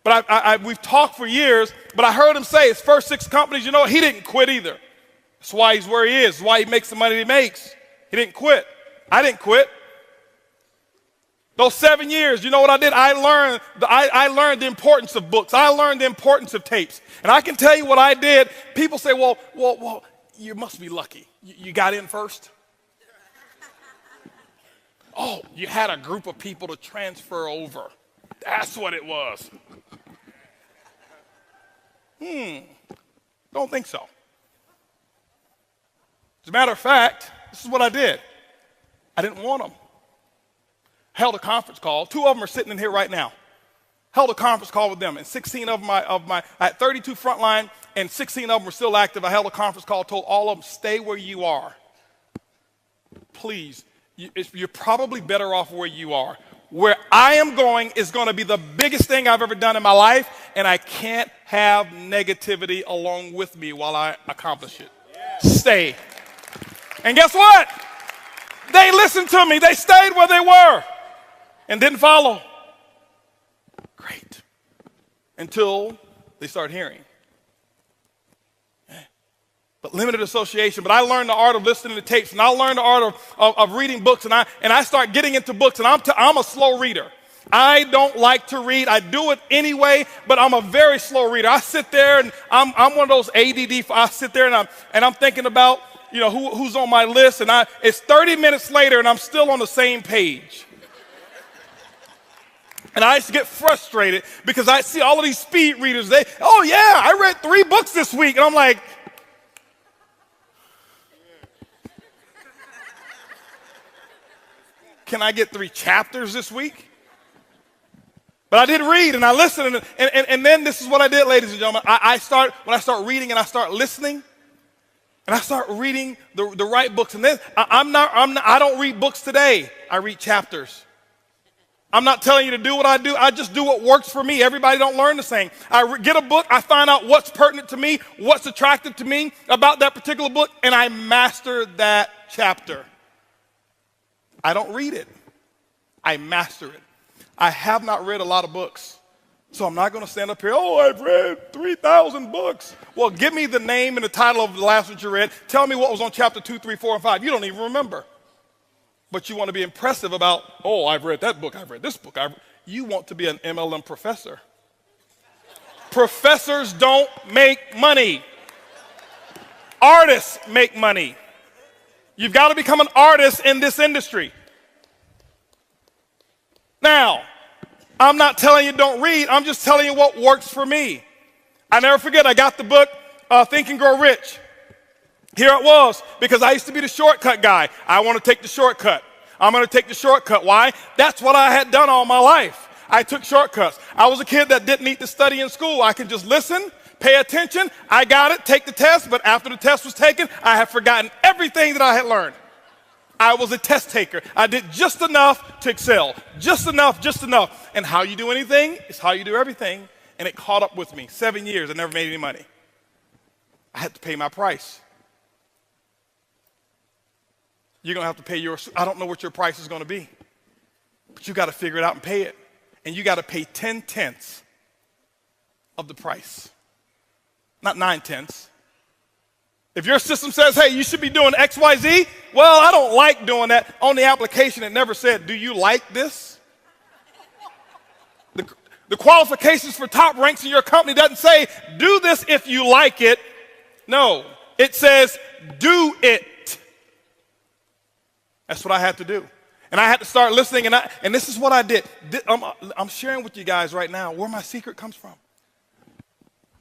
But we've talked for years, but I heard him say his first 6 companies, you know what, he didn't quit either. That's why he's where he is. That's why he makes the money he makes. He didn't quit. I didn't quit. Those 7 years, you know what I did? I learned the importance of books. I learned the importance of tapes. And I can tell you what I did. People say, well, you must be lucky. You got in first? Oh, you had a group of people to transfer over. That's what it was. Don't think so. As a matter of fact, this is what I did. I didn't want them. Held a conference call. 2 of them are sitting in here right now. Held a conference call with them, and 16 of them, I had 32 frontline, and 16 of them were still active. I held a conference call, told all of them, stay where you are. Please, you're probably better off where you are. Where I am going is going to be the biggest thing I've ever done in my life, and I can't have negativity along with me while I accomplish it. Yeah. Stay. And guess what? They listened to me. They stayed where they were and didn't follow. Great. Until they start hearing. But limited association. But I learned the art of listening to tapes, and I learned the art of reading books, and I start getting into books, and I'm a slow reader. I don't like to read. I do it anyway, but I'm a very slow reader. I sit there, and I'm one of those ADD. I sit there, and I'm thinking about, you know, who's on my list, and it's 30 minutes later, and I'm still on the same page. And I used to get frustrated because I see all of these speed readers. Oh yeah, I read 3 books this week, and I'm like, can I get 3 chapters this week? But I did read, and I listened, and then this is what I did, ladies and gentlemen. When I start reading and I start listening, and I start reading the right books, and then I don't read books today. I read chapters. I'm not telling you to do what I do. I just do what works for me. Everybody don't learn the same. I get a book. I find out what's pertinent to me, what's attractive to me about that particular book, and I master that chapter. I don't read it. I master it. I have not read a lot of books, so I'm not going to stand up here, I've read 3,000 books. Well, give me the name and the title of the last one you read. Tell me what was on chapter 2, 3, 4, and 5. You don't even remember. But you want to be impressive about, I've read that book, I've read this book. You want to be an MLM professor. Professors don't make money. Artists make money. You've got to become an artist in this industry. Now, I'm not telling you don't read. I'm just telling you what works for me. I never forget, I got the book, Think and Grow Rich. Here it was, because I used to be the shortcut guy. I want to take the shortcut. I'm going to take the shortcut. Why? That's what I had done all my life. I took shortcuts. I was a kid that didn't need to study in school. I could just listen, pay attention. I got it, take the test, but after the test was taken, I had forgotten everything that I had learned. I was a test taker. I did just enough to excel. Just enough. And how you do anything is how you do everything. And it caught up with me. 7 years, I never made any money. I had to pay my price. You're going to have to pay yours. I don't know what your price is going to be. But you got to figure it out and pay it. And you got to pay 10/10 of the price. Not 9/10. If your system says, hey, you should be doing X, Y, Z, well, I don't like doing that. On the application, it never said, do you like this? The qualifications for top ranks in your company doesn't say, do this if you like it. No, it says, do it. That's what I had to do. And I had to start listening, and this is what I did. I'm sharing with you guys right now where my secret comes from.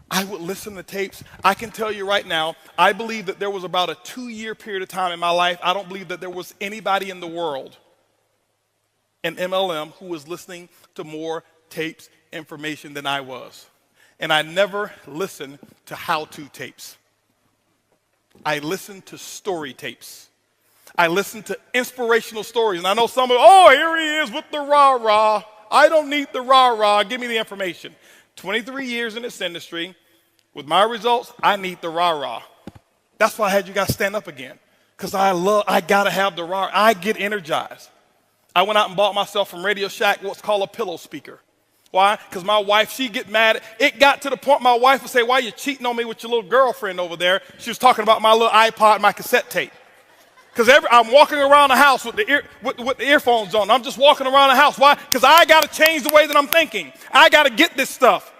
I would listen to tapes. I can tell you right now, I believe that there was about a 2-year period of time in my life, I don't believe that there was anybody in the world in MLM who was listening to more tapes, information than I was. And I never listened to how-to tapes. I listened to story tapes. I listened to inspirational stories. And I know some of, oh, here he is with the rah-rah. I don't need the rah-rah. Give me the information. 23 years in this industry. With my results, I need the rah-rah. That's why I had you guys stand up again. Because I got to have the rah. I get energized. I went out and bought myself from Radio Shack what's called a pillow speaker. Why? Because my wife, she'd get mad. It got to the point my wife would say, why are you cheating on me with your little girlfriend over there? She was talking about my little iPod, my cassette tape. Because I'm walking around the house with the earphones on. I'm just walking around the house. Why? Because I got to change the way that I'm thinking. I got to get this stuff.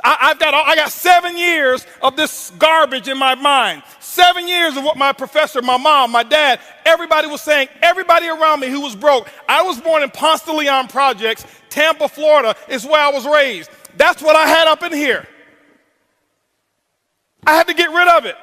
I got 7 years of this garbage in my mind. 7 years of what my professor, my mom, my dad, everybody was saying, everybody around me who was broke. I was born in Ponce de Leon Projects, Tampa, Florida is where I was raised. That's what I had up in here. I had to get rid of it.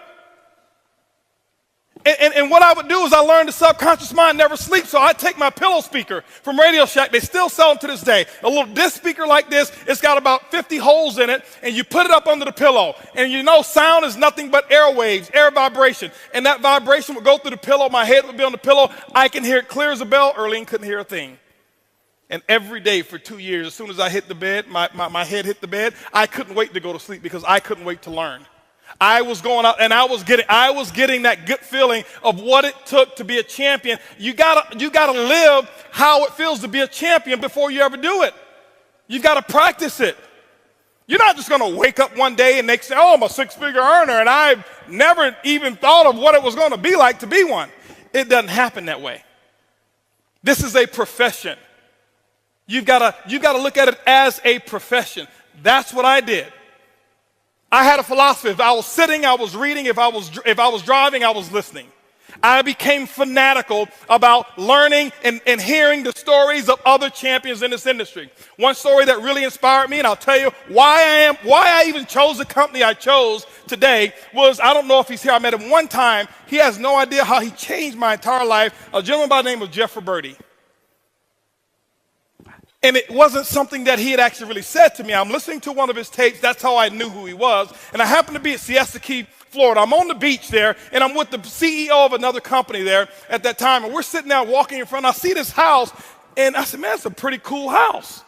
And what I would do is I learned the subconscious mind never sleeps, so I'd take my pillow speaker from Radio Shack. They still sell them to this day. A little disc speaker like this, it's got about 50 holes in it, and you put it up under the pillow. And you know sound is nothing but air waves, air vibration. And that vibration would go through the pillow. My head would be on the pillow. I can hear it clear as a bell. Earlene couldn't hear a thing. And every day for 2 years, as soon as I hit the bed, my head hit the bed, I couldn't wait to go to sleep because I couldn't wait to learn. I was going out and I was getting that good feeling of what it took to be a champion. You gotta live how it feels to be a champion before you ever do it. You gotta practice it. You're not just gonna wake up one day and they say, oh, I'm a 6-figure earner, and I've never even thought of what it was gonna be like to be one. It doesn't happen that way. This is a profession. You've gotta look at it as a profession. That's what I did. I had a philosophy. If I was sitting, I was reading. If I was driving, I was listening. I became fanatical about learning and hearing the stories of other champions in this industry. One story that really inspired me, and I'll tell you why I even chose the company I chose today, was, I don't know if he's here. I met him one time. He has no idea how he changed my entire life. A gentleman by the name of Jeff Roberti. And it wasn't something that he had actually really said to me. I'm listening to one of his tapes. That's how I knew who he was. And I happened to be at Siesta Key, Florida. I'm on the beach there, and I'm with the CEO of another company there at that time. And we're sitting there walking in front. I see this house, and I said, man, that's a pretty cool house.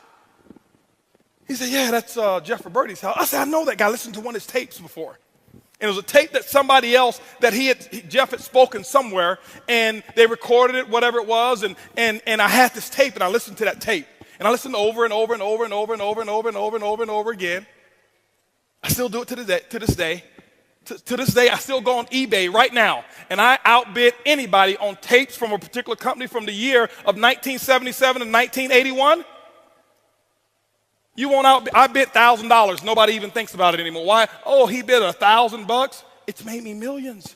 He said, yeah, that's Jeff Roberti's house. I said, I know that guy. I listened to one of his tapes before. And it was a tape that somebody else, that Jeff had spoken somewhere, and they recorded it, whatever it was, and I had this tape, and I listened to that tape. And I listened over and over and over and over and over and over and over and over and over again. I still do it to this day. To this day, I still go on eBay right now, and I outbid anybody on tapes from a particular company from the year of 1977 and 1981. You won't outbid. I bid $1,000. Nobody even thinks about it anymore. Why? Oh, he bid $1,000. It's made me millions.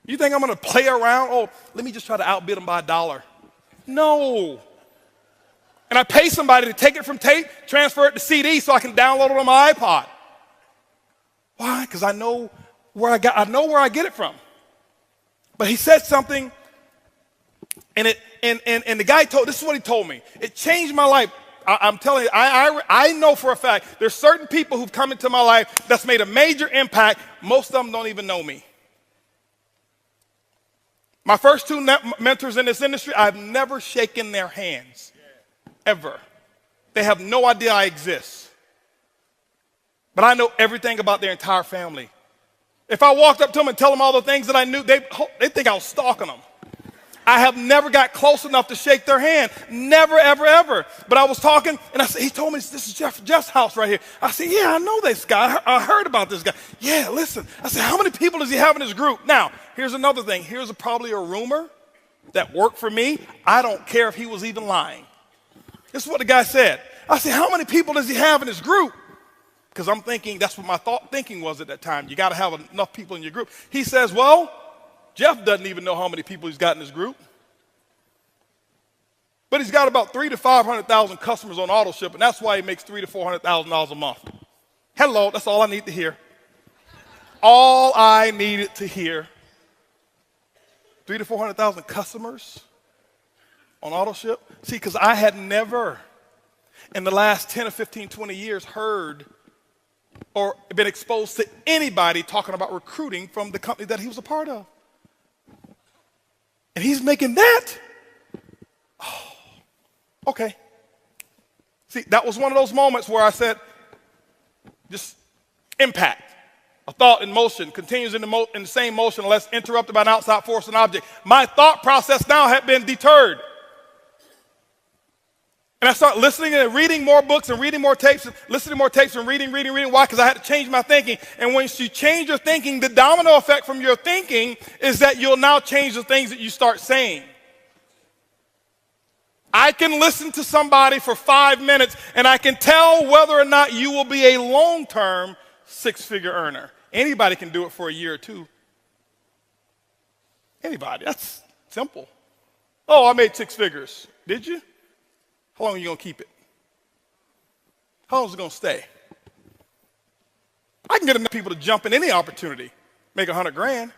You think I'm going to play around? Oh, let me just try to outbid him by $1. No. And I pay somebody to take it from tape, transfer it to CD so I can download it on my iPod. Why? Because I know where I get it from. But he said something, and the guy this is what he told me. It changed my life. I'm telling you, I know for a fact there's certain people who've come into my life that's made a major impact. Most of them don't even know me. My first 2 mentors in this industry, I've never shaken their hands. Ever. They have no idea I exist. But I know everything about their entire family. If I walked up to them and tell them all the things that I knew, they think I was stalking them. I have never got close enough to shake their hand. Never, ever, ever. But I was talking, and I said, he told me this is Jeff's house right here. I said, yeah, I know this guy. I heard about this guy. Yeah, listen. I said, how many people does he have in his group? Now, here's another thing. Here's probably a rumor that worked for me. I don't care if he was even lying. This is what the guy said. I said, how many people does he have in his group? Because I'm thinking, that's what my thinking was at that time. You got to have enough people in your group. He says, well, Jeff doesn't even know how many people he's got in his group. But he's got about 300,000 to 500,000 customers on auto ship, and that's why he makes $300,000 to $400,000 a month. Hello, that's all I need to hear. All I needed to hear. 300,000 to 400,000 customers on auto ship. See, because I had never in the last 10 or 15, 20 years heard or been exposed to anybody talking about recruiting from the company that he was a part of. And he's making that. Oh, okay. See, that was one of those moments where I said, just impact. A thought in motion continues in the same motion unless interrupted by an outside force and object. My thought process now had been deterred. And I start listening and reading more books and reading more tapes, listening to more tapes and reading. Why? Because I had to change my thinking. And once you change your thinking, the domino effect from your thinking is that you'll now change the things that you start saying. I can listen to somebody for 5 minutes and I can tell whether or not you will be a long-term six-figure earner. Anybody can do it for a year or two. Anybody. That's simple. Oh, I made 6 figures. Did you? How long are you going to keep it? How long is it going to stay? I can get enough people to jump in any opportunity, make 100 grand.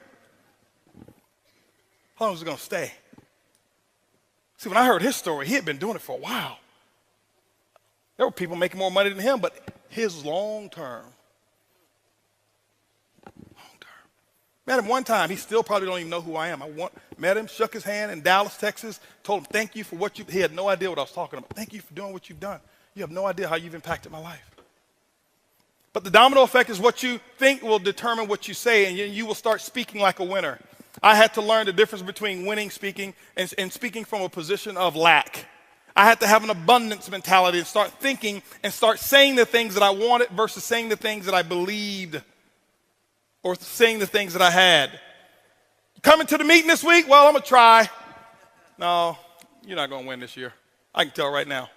How long is it going to stay? See, when I heard his story, he had been doing it for a while. There were people making more money than him, but his was long term. Met him one time. He still probably don't even know who I am. Met him, shook his hand in Dallas, Texas, told him thank you for what you, he had no idea what I was talking about. Thank you for doing what you've done. You have no idea how you've impacted my life. But the domino effect is what you think will determine what you say, and you will start speaking like a winner. I had to learn the difference between winning speaking and speaking from a position of lack. I had to have an abundance mentality and start thinking and start saying the things that I wanted versus saying the things that I believed. Or saying the things that I had. Coming to the meeting this week? Well, I'm going to try. No, you're not going to win this year. I can tell right now.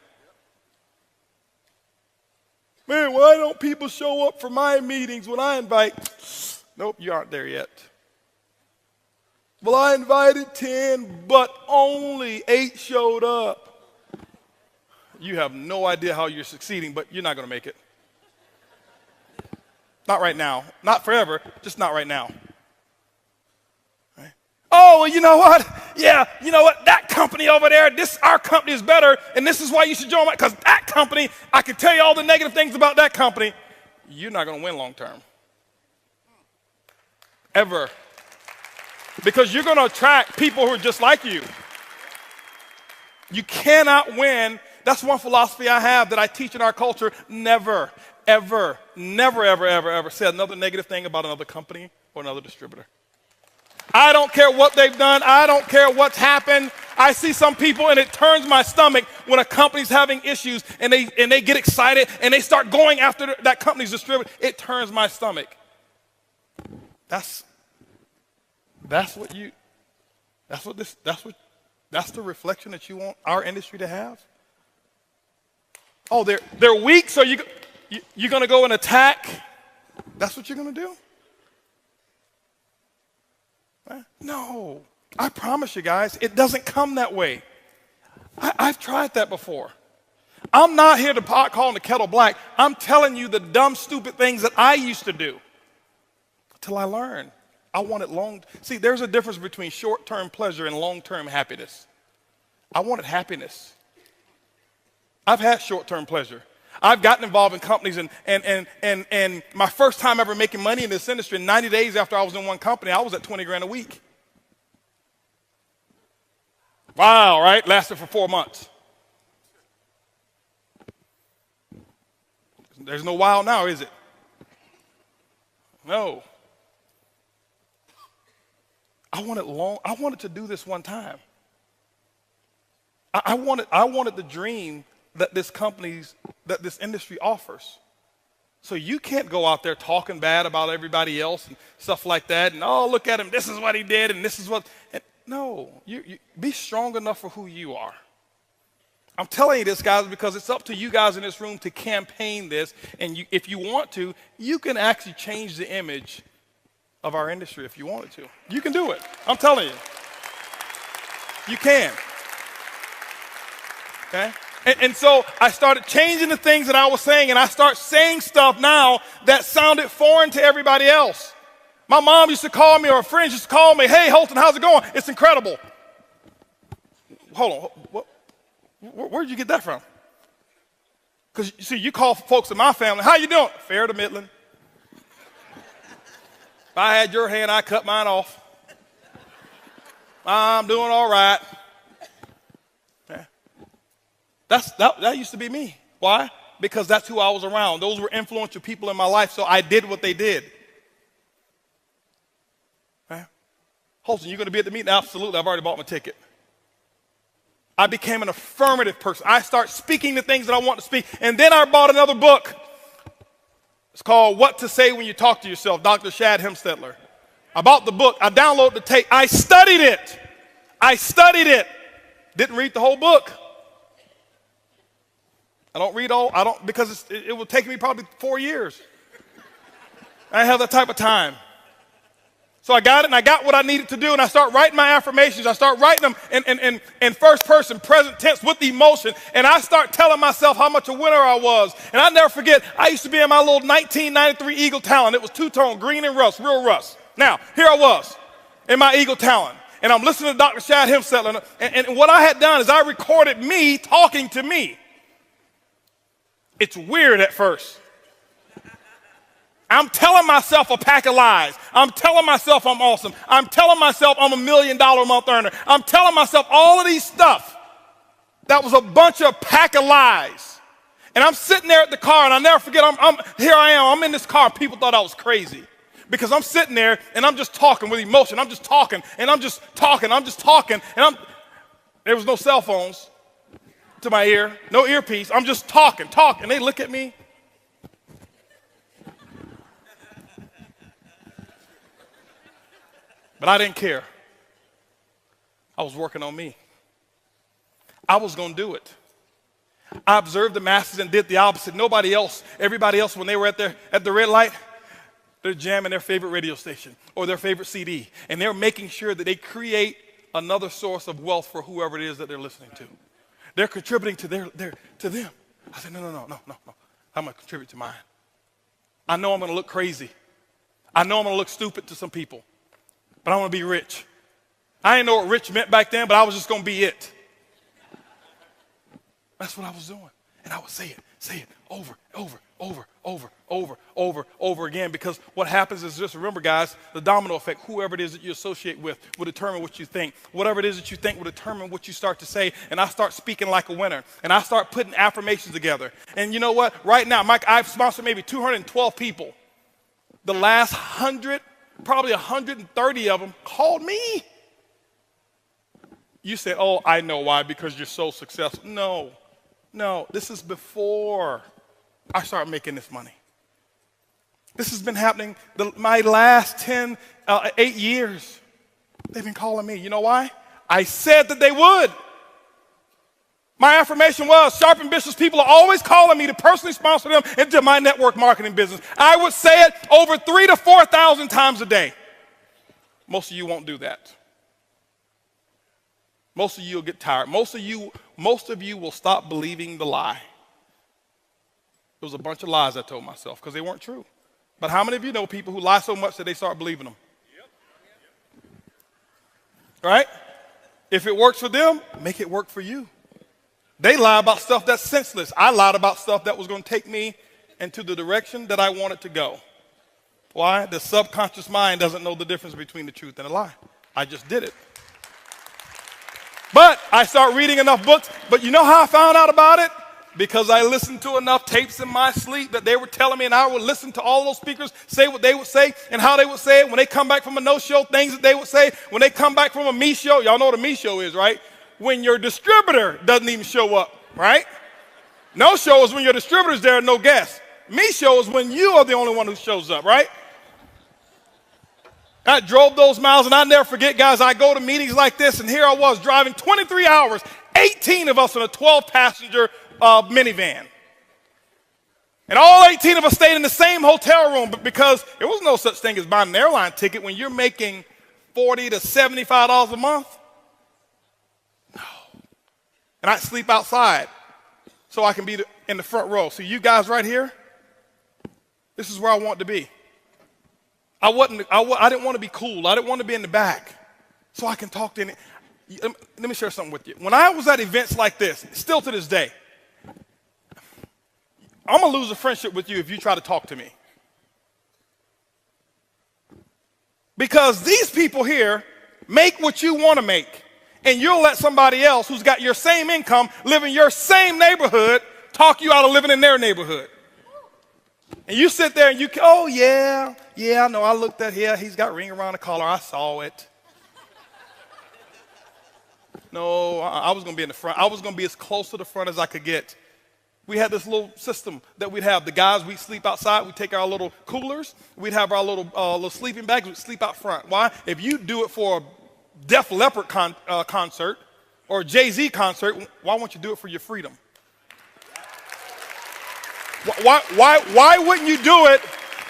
Man, why don't people show up for my meetings when I invite? Nope, you aren't there yet. Well, I invited 10, but only 8 showed up. You have no idea how you're succeeding, but you're not going to make it. Not right now. Not forever, just not right now. Right? Oh, well, you know what? Yeah, you know what? That company over there, our company is better, and this is why you should join mine, because that company, I can tell you all the negative things about that company. You're not going to win long term. Ever. Because you're going to attract people who are just like you. You cannot win. That's one philosophy I have that I teach in our culture. Never, ever say another negative thing about another company or another distributor. I don't care what they've done. I don't care what's happened. I see some people and it turns my stomach when a company's having issues and they get excited and they start going after that company's distributor. It turns my stomach. That's the reflection that you want our industry to have. Oh, they're weak, so you're going to go and attack? That's what you're going to do? No. I promise you guys, it doesn't come that way. I've tried that before. I'm not here to call the kettle black. I'm telling you the dumb, stupid things that I used to do until I learned. I wanted See, there's a difference between short-term pleasure and long-term happiness. I wanted happiness. I've had short-term pleasure. I've gotten involved in companies and my first time ever making money in this industry, 90 days after I was in one company, I was at 20 grand a week. Wow, right? Lasted for 4 months. There's no wow now, is it? No. I wanted to do this one time. I wanted the dream that this industry offers. So you can't go out there talking bad about everybody else and stuff like that. And oh, look at him. This is what he did, and this is what. No, you be strong enough for who you are. I'm telling you this, guys, because it's up to you guys in this room to campaign this. And if you want to, you can actually change the image of our industry if you wanted to. You can do it. I'm telling you. You can. Okay? And so I started changing the things that I was saying, and I start saying stuff now that sounded foreign to everybody else. My mom used to call me, or friends used to call me, hey, Holton, how's it going? It's incredible. Hold on, where'd you get that from? Because, you see, you call folks in my family, how you doing? Fair to middling. If I had your hand, I'd cut mine off. I'm doing all right. Yeah. That used to be me. Why? Because that's who I was around. Those were influential people in my life, so I did what they did. Okay? Holton, you going to be at the meeting? Absolutely. I've already bought my ticket. I became an affirmative person. I start speaking the things that I want to speak. And then I bought another book. It's called What to Say When You Talk to Yourself, Dr. Shad Hemstetler. I bought the book. I downloaded the tape. I studied it. Didn't read the whole book. Because it will take me probably 4 years. I didn't have that type of time. So I got it, and I got what I needed to do, and I start writing my affirmations. I start writing them in first person, present tense, with emotion, and I start telling myself how much a winner I was. And I never forget, I used to be in my little 1993 Eagle Talon. It was two-tone, green and rust, real rust. Now, here I was in my Eagle Talon, and I'm listening to Dr. Shad Hemstetler, and what I had done is I recorded me talking to me. It's weird at first. I'm telling myself a pack of lies. I'm telling myself I'm awesome. I'm telling myself I'm $1 million a month earner. I'm telling myself all of these stuff. That was a bunch of pack of lies. And I'm sitting there at the car, and I never forget, here I am. I'm in this car. People thought I was crazy because I'm sitting there, and I'm just talking with emotion. I'm just talking, and I'm just talking. And there was no cell phones to my ear, no earpiece. I'm just talking. And they look at me. But I didn't care. I was working on me. I was going to do it. I observed the masses and did the opposite. Everybody else, when they were at the red light, they're jamming their favorite radio station or their favorite CD. And they're making sure that they create another source of wealth for whoever it is that they're listening to. They're contributing to them. I said, no. I'm going to contribute to mine. I know I'm going to look crazy. I know I'm going to look stupid to some people. But I want to be rich. I didn't know what rich meant back then, but I was just going to be it. That's what I was doing. And I would say it over again, because what happens is, just remember, guys, the domino effect. Whoever it is that you associate with will determine what you think. Whatever it is that you think will determine what you start to say. And I start speaking like a winner. And I start putting affirmations together. And you know what? Right now, Mike, I've sponsored maybe 212 people. The last 100, probably 130 of them called me. You said, oh, I know why, because you're so successful. No, this is before I started making this money. This has been happening my last 8 years. They've been calling me. You know why? I said that they would. My affirmation was, sharp, ambitious people are always calling me to personally sponsor them into my network marketing business. I would say it over 3,000 to 4,000 times a day. Most of you won't do that. Most of you will get tired. Most of you will stop believing the lie. It was a bunch of lies I told myself because they weren't true. But how many of you know people who lie so much that they start believing them? Right? If it works for them, make it work for you. They lie about stuff that's senseless. I lied about stuff that was going to take me into the direction that I wanted to go. Why? The subconscious mind doesn't know the difference between the truth and a lie. I just did it. But I start reading enough books. But you know how I found out about it? Because I listened to enough tapes in my sleep that they were telling me, and I would listen to all those speakers say what they would say and how they would say it. When they come back from a no show, things that they would say. When they come back from a me show, y'all know what a me show is, right? When your distributor doesn't even show up, right? No show is when your distributor's there and no guests. Me show is when you are the only one who shows up, right? I drove those miles, and I never forget, guys, I go to meetings like this, and here I was driving 23 hours, 18 of us in a 12-passenger minivan. And all 18 of us stayed in the same hotel room, but because there was no such thing as buying an airline ticket when you're making $40 to $75 a month. No. And I sleep outside so I can be in the front row. See, you guys right here, this is where I want to be. I didn't want to be cool. I didn't want to be in the back so I can talk to any. Let me share something with you. When I was at events like this, still to this day, I'm going to lose a friendship with you if you try to talk to me. Because these people here make what you want to make, and you'll let somebody else who's got your same income, live in your same neighborhood, talk you out of living in their neighborhood. And you sit there and you, oh yeah, I know, I looked at here, he's got ring around the collar, I saw it. No, I was going to be in the front. I was going to be as close to the front as I could get. We had this little system that we'd have. The guys, we'd sleep outside. We'd take our little coolers. We'd have our little sleeping bags. We'd sleep out front. Why? If you do it for a Def Leppard concert or a Jay-Z concert, why won't you do it for your freedom? Why wouldn't you do it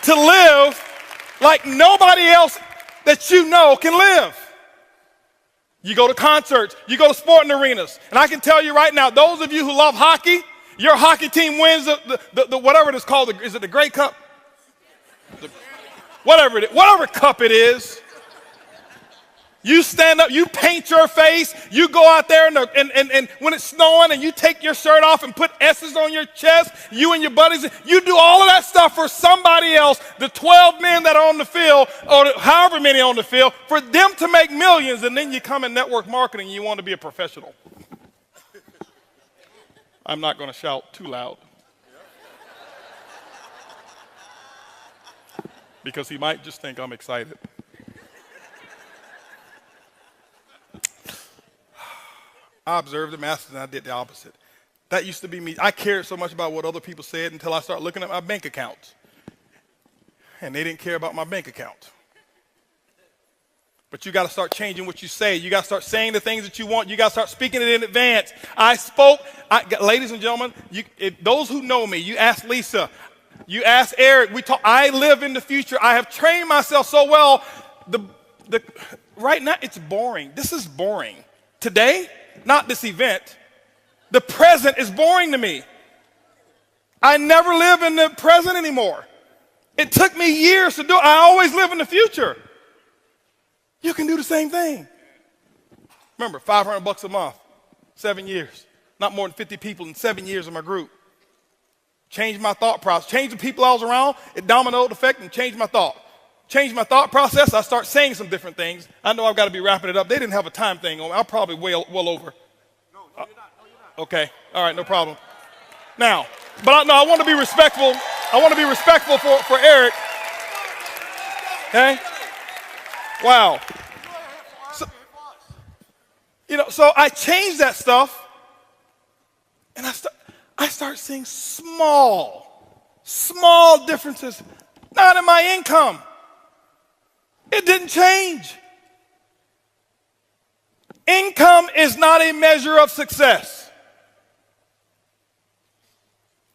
to live like nobody else that you know can live? You go to concerts, you go to sporting arenas, and I can tell you right now, those of you who love hockey, your hockey team wins the whatever it is called, is it the Grey Cup? Whatever cup it is. You stand up, you paint your face, you go out there and when it's snowing and you take your shirt off and put S's on your chest, you and your buddies, you do all of that stuff for somebody else, the 12 men that are on the field, or however many on the field, for them to make millions, and then you come in network marketing and you want to be a professional. I'm not going to shout too loud. Because he might just think I'm excited. I observed the masters and I did the opposite. That used to be me. I cared so much about what other people said until I started looking at my bank account. And they didn't care about my bank account. But you got to start changing what you say. You got to start saying the things that you want. You got to start speaking it in advance. Ladies and gentlemen, those who know me, you ask Lisa, you ask Eric, I live in the future. I have trained myself so well. Right now, it's boring. This is boring. Today, not this event, the present is boring to me. I never live in the present anymore. It took me years to do it. I always live in the future. You can do the same thing. Remember, $500 a month, 7 years. Not more than 50 people in 7 years in my group. Changed my thought process. Changed the people I was around. It dominoed effect and changed my thought. Changed my thought process. I start saying some different things. I know I've got to be wrapping it up. They didn't have a time thing on me. I'm probably well over. No, you're not. Okay. All right. No problem. Now, but I want to be respectful. I want to be respectful for Eric. Okay. Wow. So I changed that stuff, and I start seeing small differences, not in my income. It didn't change. Income is not a measure of success.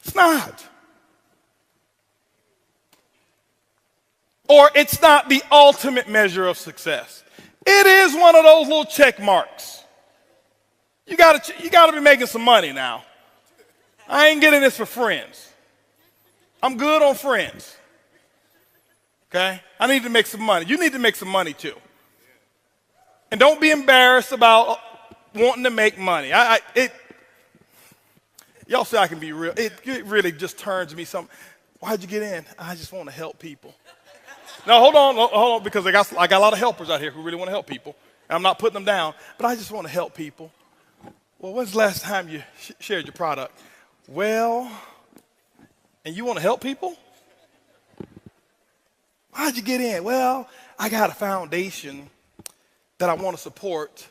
It's not. Or it's not the ultimate measure of success. It is one of those little check marks. You gotta be making some money now. I ain't getting this for friends. I'm good on friends. Okay? I need to make some money. You need to make some money too. And don't be embarrassed about wanting to make money. Y'all say I can be real. It really just turns me something. Why'd you get in? I just want to help people. Now, hold on, because I got a lot of helpers out here who really want to help people. And I'm not putting them down, but I just want to help people. Well, when's the last time you shared your product? Well, and you want to help people? How'd you get in? Well, I got a foundation that I want to support.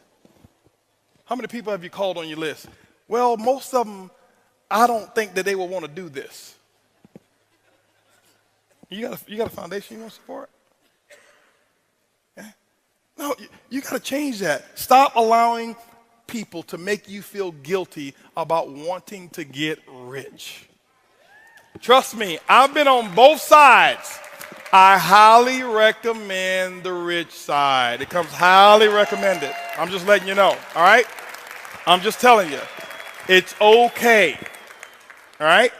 How many people have you called on your list? Well, most of them, I don't think that they will want to do this. You got a foundation you want to support? Yeah? No, you got to change that. Stop allowing people to make you feel guilty about wanting to get rich. Trust me, I've been on both sides. I highly recommend the rich side. It comes highly recommended. I'm just letting you know, all right? I'm just telling you. It's okay. All right?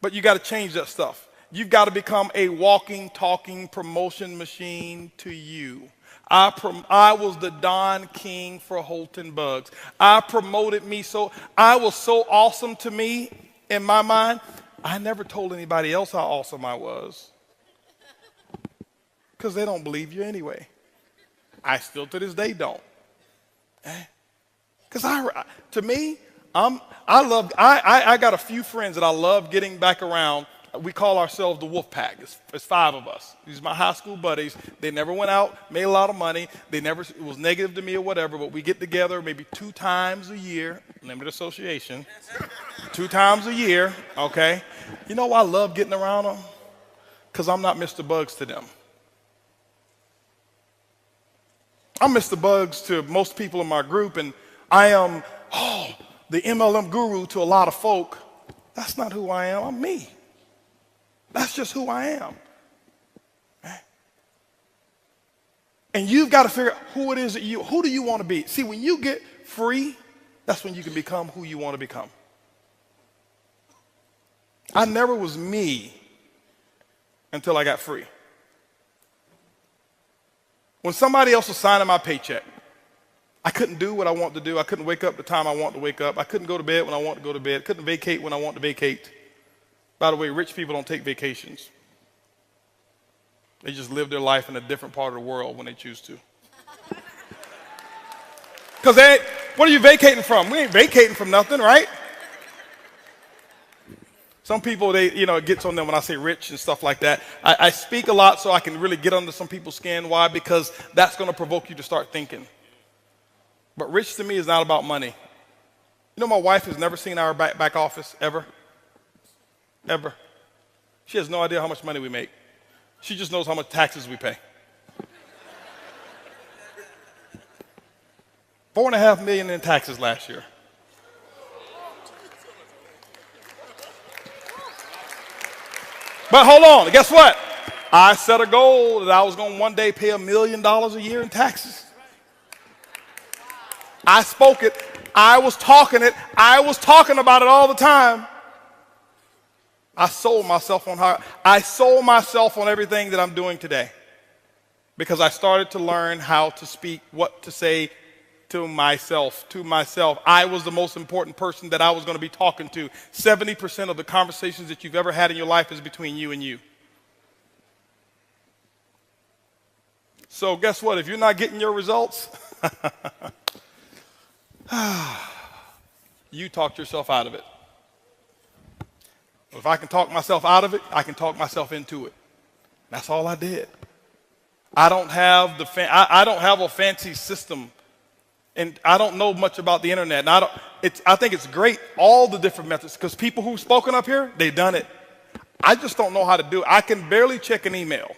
But you got to change that stuff. You've got to become a walking, talking promotion machine to you. I was the Don King for Holton Buggs. I promoted me I was so awesome to me in my mind, I never told anybody else how awesome I was. Because they don't believe you anyway. I still to this day don't. Because to me, I got a few friends that I love getting back around. We call ourselves the Wolf Pack. It's 5 of us. These are my high school buddies. They never went out, made a lot of money. It was negative to me or whatever, but we get together maybe 2 times a year, limited association, 2 times a year, okay? You know why I love getting around them? Because I'm not Mr. Buggs to them. I'm Mr. Buggs to most people in my group, and I am, the MLM guru to a lot of folk. That's not who I am. I'm me. That's just who I am. And you've got to figure out who it is who do you want to be? See, when you get free, that's when you can become who you want to become. I never was me until I got free. When somebody else was signing my paycheck, I couldn't do what I wanted to do. I couldn't wake up the time I wanted to wake up. I couldn't go to bed when I wanted to go to bed. I couldn't vacate when I wanted to vacate. By the way, rich people don't take vacations. They just live their life in a different part of the world when they choose to. Because what are you vacating from? We ain't vacating from nothing, right? Some people, it gets on them when I say rich and stuff like that. I speak a lot so I can really get under some people's skin. Why? Because that's going to provoke you to start thinking. But rich to me is not about money. You know, my wife has never seen our back office, ever. Ever. She has no idea how much money we make. She just knows how much taxes we pay. $4.5 million in taxes last year. But hold on, guess what? I set a goal that I was going to one day pay $1 million a year in taxes. I spoke it. I was talking it. I was talking about it all the time. I sold myself on everything that I'm doing today because I started to learn how to speak, what to say to myself. I was the most important person that I was going to be talking to. 70% of the conversations that you've ever had in your life is between you and you. So guess what? If you're not getting your results, you talked yourself out of it. If I can talk myself out of it, I can talk myself into it. That's all I did. I don't have a fancy system, and I don't know much about the internet. And I think it's great, all the different methods, because people who've spoken up here, they've done it. I just don't know how to do it. I can barely check an email.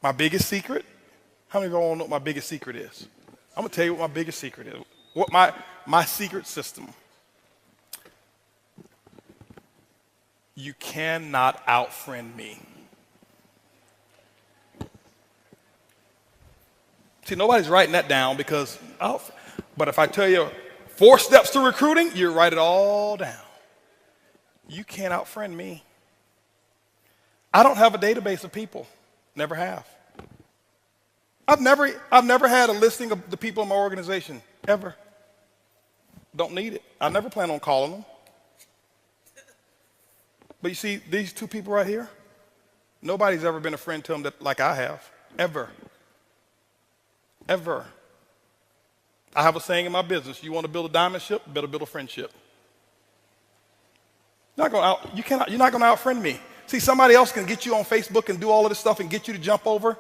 My biggest secret? How many of y'all want to know what my biggest secret is? I'm going to tell you what my biggest secret is. What my secret system. You cannot out-friend me. See, nobody's writing that down because, but if I tell you 4 steps to recruiting, you write it all down. You can't out-friend me. I don't have a database of people. Never have. I've never had a listing of the people in my organization, ever. Don't need it. I never plan on calling them. But you see, these 2 people right here, nobody's ever been a friend to them like I have, ever. Ever. I have a saying in my business, you want to build a diamond ship, better build a friendship. You're not going to out-friend me. See, somebody else can get you on Facebook and do all of this stuff and get you to jump over,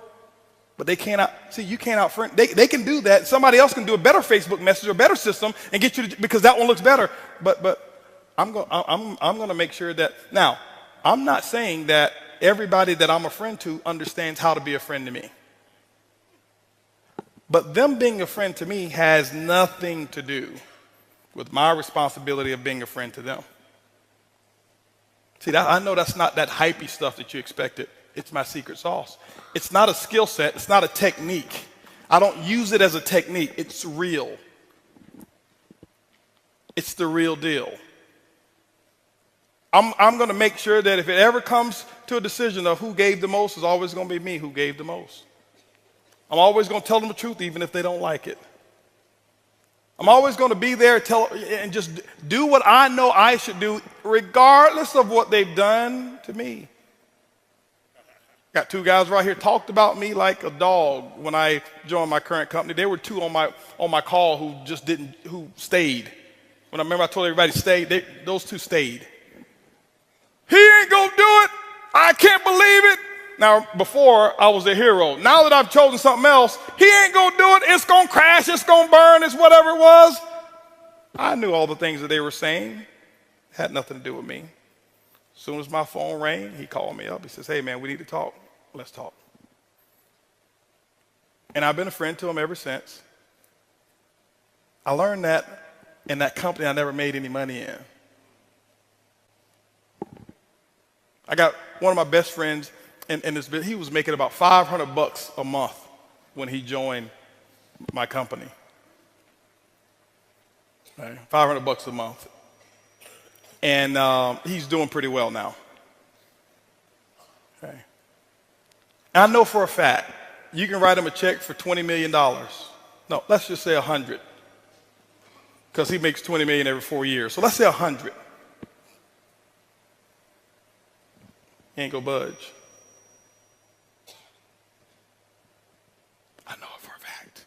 but they can't you can't out-friend. They can do that. Somebody else can do a better Facebook message or a better system and get you to, because that one looks better. But I'm going to make sure that, now, I'm not saying that everybody that I'm a friend to understands how to be a friend to me. But them being a friend to me has nothing to do with my responsibility of being a friend to them. See, I know that's not that hypey stuff that you expected. It's my secret sauce. It's not a skill set. It's not a technique. I don't use it as a technique. It's real. It's the real deal. I'm going to make sure that if it ever comes to a decision of who gave the most, it's always going to be me who gave the most. I'm always going to tell them the truth even if they don't like it. I'm always going to be there and just do what I know I should do regardless of what they've done to me. Got two guys right here talked about me like a dog when I joined my current company. There were two on my call who stayed. When I remember I told everybody stay, those two stayed. He ain't gonna do it. I can't believe it. Now, before I was a hero. Now that I've chosen something else, he ain't gonna do it. It's gonna crash. It's gonna burn. It's whatever it was. I knew all the things that they were saying. It had nothing to do with me. As soon as my phone rang, he called me up. He says, "Hey, man, we need to talk. Let's talk." And I've been a friend to him ever since. I learned that in that company I never made any money in. I got one of my best friends in this business. He was making about $500 a month when he joined my company. Right, $500 a month. And he's doing pretty well now. Okay. I know for a fact, you can write him a check for $20 million. No, let's just say 100. Because he makes $20 million every 4 years. So let's say 100. He ain't gonna budge. I know it for a fact.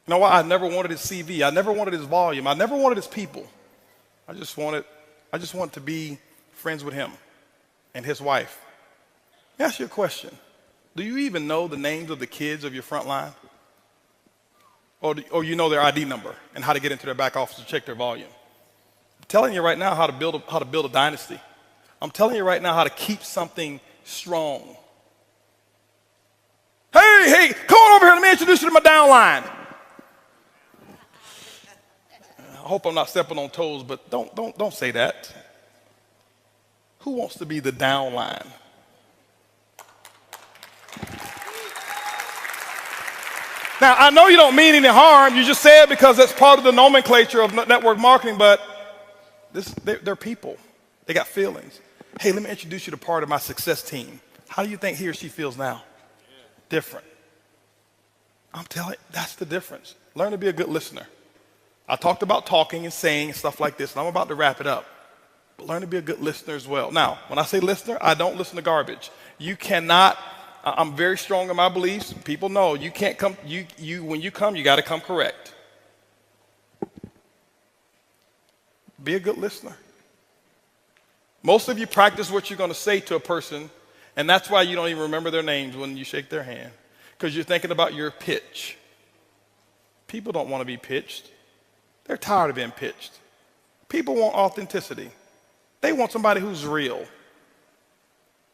You know what? I never wanted his CV. I never wanted his volume. I never wanted his people. I just wanted to be friends with him and his wife. Let me ask you a question. Do you even know the names of the kids of your front line? Or you know their ID number and how to get into their back office to check their volume? I'm telling you right now how to build a dynasty. I'm telling you right now how to keep something strong. Hey, come on over here. Let me introduce you to my downline. I hope I'm not stepping on toes, but don't say that. Who wants to be the downline? Now, I know you don't mean any harm. You just say it because that's part of the nomenclature of network marketing, but they're people. They got feelings. Hey, let me introduce you to part of my success team. How do you think he or she feels now? Different. I'm telling you, that's the difference. Learn to be a good listener. I talked about talking and saying and stuff like this, and I'm about to wrap it up. But learn to be a good listener as well. Now, when I say listener, I don't listen to garbage. You cannot, I'm very strong in my beliefs. People know you can't come, when you come, you got to come correct. Be a good listener. Most of you practice what you're going to say to a person, and that's why you don't even remember their names when you shake their hand, because you're thinking about your pitch. People don't want to be pitched. They're tired of being pitched. People want authenticity. They want somebody who's real.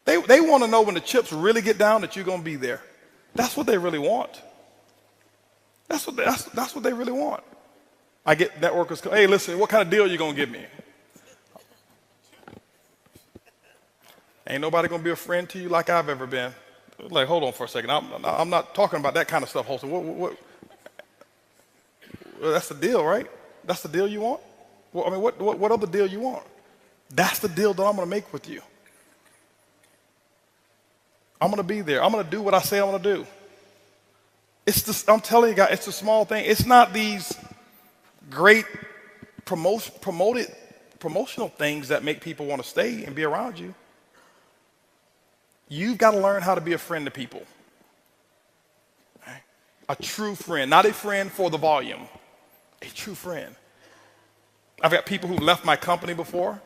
They want to know when the chips really get down that you're going to be there. That's what they really want. That's what they really want. I get networkers, hey, listen, what kind of deal are you going to give me? Ain't nobody going to be a friend to you like I've ever been. Like, hold on for a second. I'm not talking about that kind of stuff, Holton. Well, that's the deal, right? That's the deal you want? Well, I mean, what other deal you want? That's the deal that I'm going to make with you. I'm going to be there. I'm going to do what I say I'm going to do. I'm telling you guys, it's a small thing. It's not these great promotional things that make people want to stay and be around you. You've got to learn how to be a friend to people. Okay? A true friend, not a friend for the volume. A true friend. I've got people who left my company before.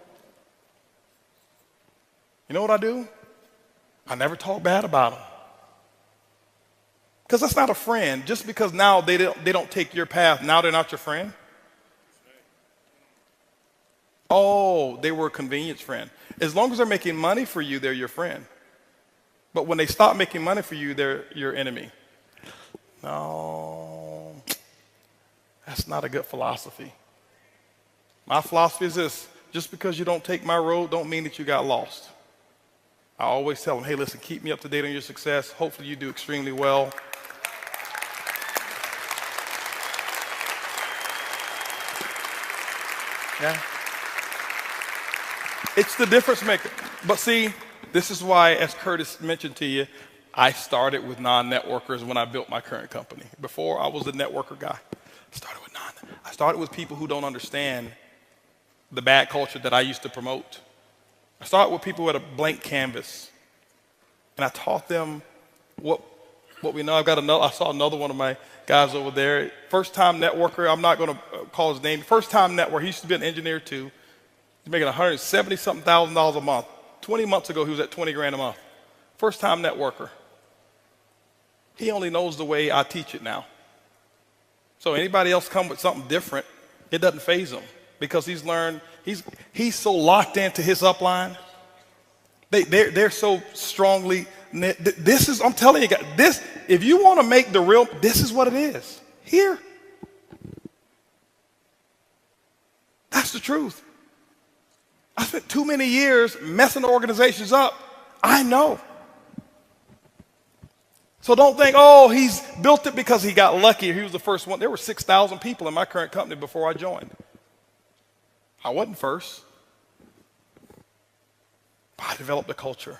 You know what I do? I never talk bad about them. Because that's not a friend. Just because now they don't take your path, now they're not your friend. Oh, they were a convenience friend. As long as they're making money for you, they're your friend. But when they stop making money for you, they're your enemy. No, that's not a good philosophy. My philosophy is this: just because you don't take my road don't mean that you got lost. I always tell them, hey, listen, keep me up to date on your success. Hopefully you do extremely well. Yeah. It's the difference maker. But see, this is why, as Curtis mentioned to you, I started with non-networkers when I built my current company. Before, I was a networker guy. I started with people who don't understand the bad culture that I used to promote. I started with people with a blank canvas. And I taught them what we know. I saw another one of my guys over there. First-time networker. I'm not going to call his name. First-time networker. He used to be an engineer too. He's making $170-something thousand a month. 20 months ago, he was at 20 grand a month. First-time networker. He only knows the way I teach it now. So anybody else come with something different, it doesn't faze him because he's learned. He's so locked into his upline. They're so strongly. I'm telling you guys, this, if you want to make the real, this is what it is. Here. That's the truth. I spent too many years messing organizations up. I know. So don't think, oh, he's built it because he got lucky or he was the first one. There were 6,000 people in my current company before I joined. I wasn't first. But I developed a culture.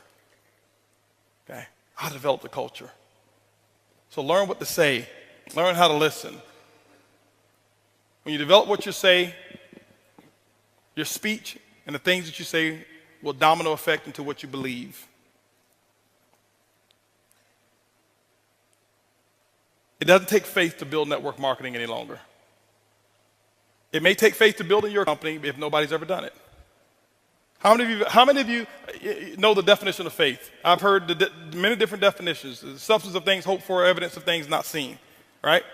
Okay? I developed a culture. So learn what to say. Learn how to listen. When you develop what you say, your speech and the things that you say will domino effect into what you believe. It doesn't take faith to build network marketing any longer. It may take faith to build in your company if nobody's ever done it. How many of you know the definition of faith? I've heard many different definitions. The substance of things hoped for, evidence of things not seen, right?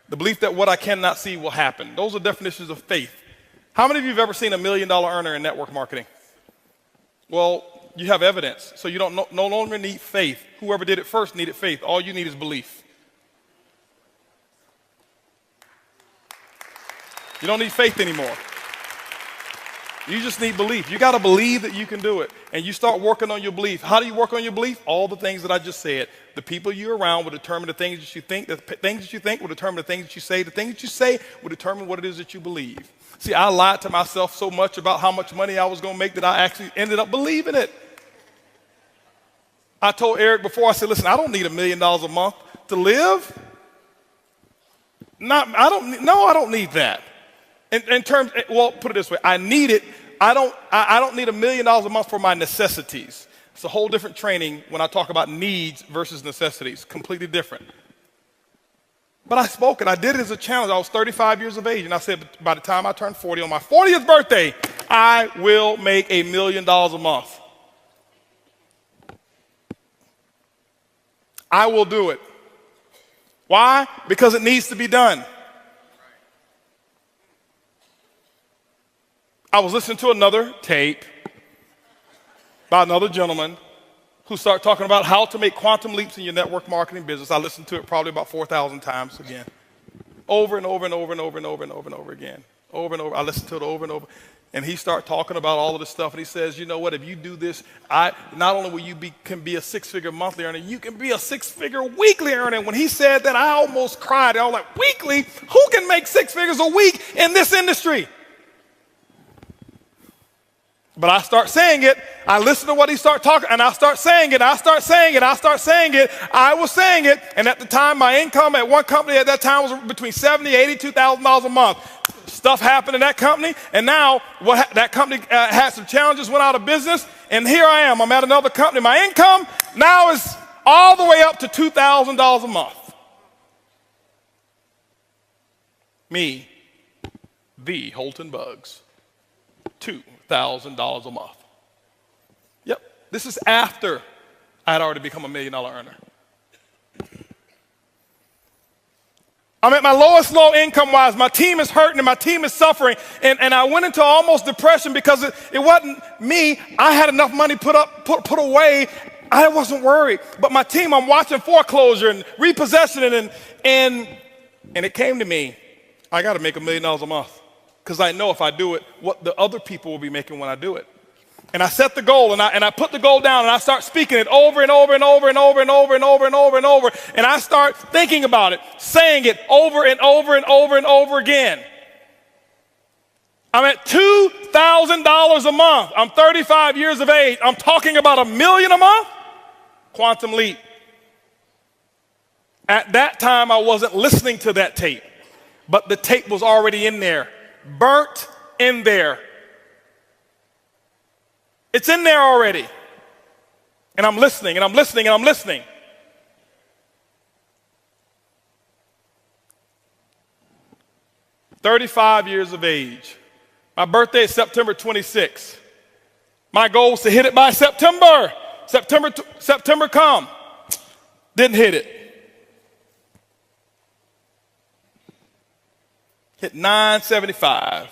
The belief that what I cannot see will happen. Those are definitions of faith. How many of you have ever seen $1 million earner in network marketing? Well, you have evidence, so you don't no longer need faith. Whoever did it first needed faith. All you need is belief. You don't need faith anymore. You just need belief. You got to believe that you can do it. And you start working on your belief. How do you work on your belief? All the things that I just said. The people you're around will determine the things that you think. The things that you think will determine the things that you say. The things that you say will determine what it is that you believe. See, I lied to myself so much about how much money I was going to make that I actually ended up believing it. I told Eric before, I said, listen, I don't need $1 million a month to live. I don't need that. In terms, well, put it this way, I need it. I don't need $1 million a month for my necessities. It's a whole different training when I talk about needs versus necessities, completely different. But I spoke it. I did it as a challenge. I was 35 years of age, and I said by the time I turned 40, on my 40th birthday, I will make $1 million a month. I will do it. Why? Because it needs to be done. I was listening to another tape by another gentleman who started talking about how to make quantum leaps in your network marketing business. I listened to it probably about 4,000 times again. Over and over and over and over and over and over and over again. Over and over. I listened to it over and over. And he started talking about all of this stuff. And he says, you know what, if you do this, not only will you can be a six-figure monthly earner, you can be a six-figure weekly earner. And when he said that, I almost cried. I was like, weekly? Who can make 6 figures a week in this industry? But I start saying it. I listen to what he started talking, and I start saying it. I start saying it. I start saying it. I was saying it, and at the time, my income at one company at that time was between $70,000 to $82,000 a month. Stuff happened in that company, and now that company had some challenges, went out of business, and here I am. I'm at another company. My income now is all the way up to $2,000 a month. Me, the Holton Buggs, $2,000 a month. Yep, this is after I had already become $1 million earner. I'm at my lowest low income-wise. My team is hurting and my team is suffering. And I went into almost depression because it wasn't me. I had enough money put away. I wasn't worried. But my team, I'm watching foreclosure and repossession and it came to me, I got to make $1 million a month. Because I know if I do it, what the other people will be making when I do it. And I set the goal, and I put the goal down, and I start speaking it over and over and over and over and over and over and over and over. And I start thinking about it, saying it over and over and over and over again. I'm at $2,000 a month. I'm 35 years of age. I'm talking about $1 million a month? Quantum leap. At that time, I wasn't listening to that tape, but the tape was already in there, burnt in there. It's in there already. And I'm listening, and I'm listening, and I'm listening. "35 years of age. My birthday is September 26th. My goal was to hit it by September. September come. Didn't hit it. Hit 975.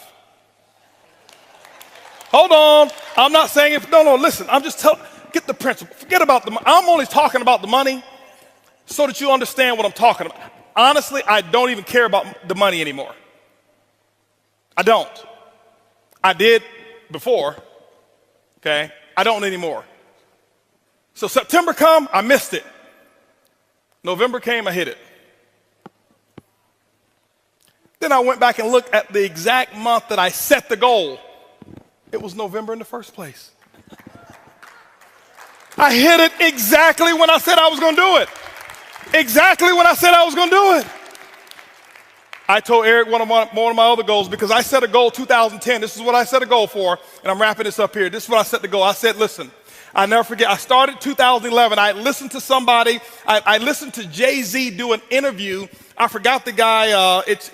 Hold on. I'm not saying if, no, listen. I'm just telling, get the principle. Forget about the money. I'm only talking about the money so that you understand what I'm talking about. Honestly, I don't even care about the money anymore. I don't. I did before, okay? I don't anymore. So September come, I missed it. November came, I hit it. Then I went back and looked at the exact month that I set the goal. It was November in the first place. I hit it exactly when I said I was going to do it. Exactly when I said I was going to do it. I told Eric one of my other goals, because I set a goal 2010. This is what I set a goal for, and I'm wrapping this up here. This is what I set the goal. I said, listen, I never forget. I started 2011. I listened to somebody. I listened to Jay-Z do an interview. I forgot the guy. It's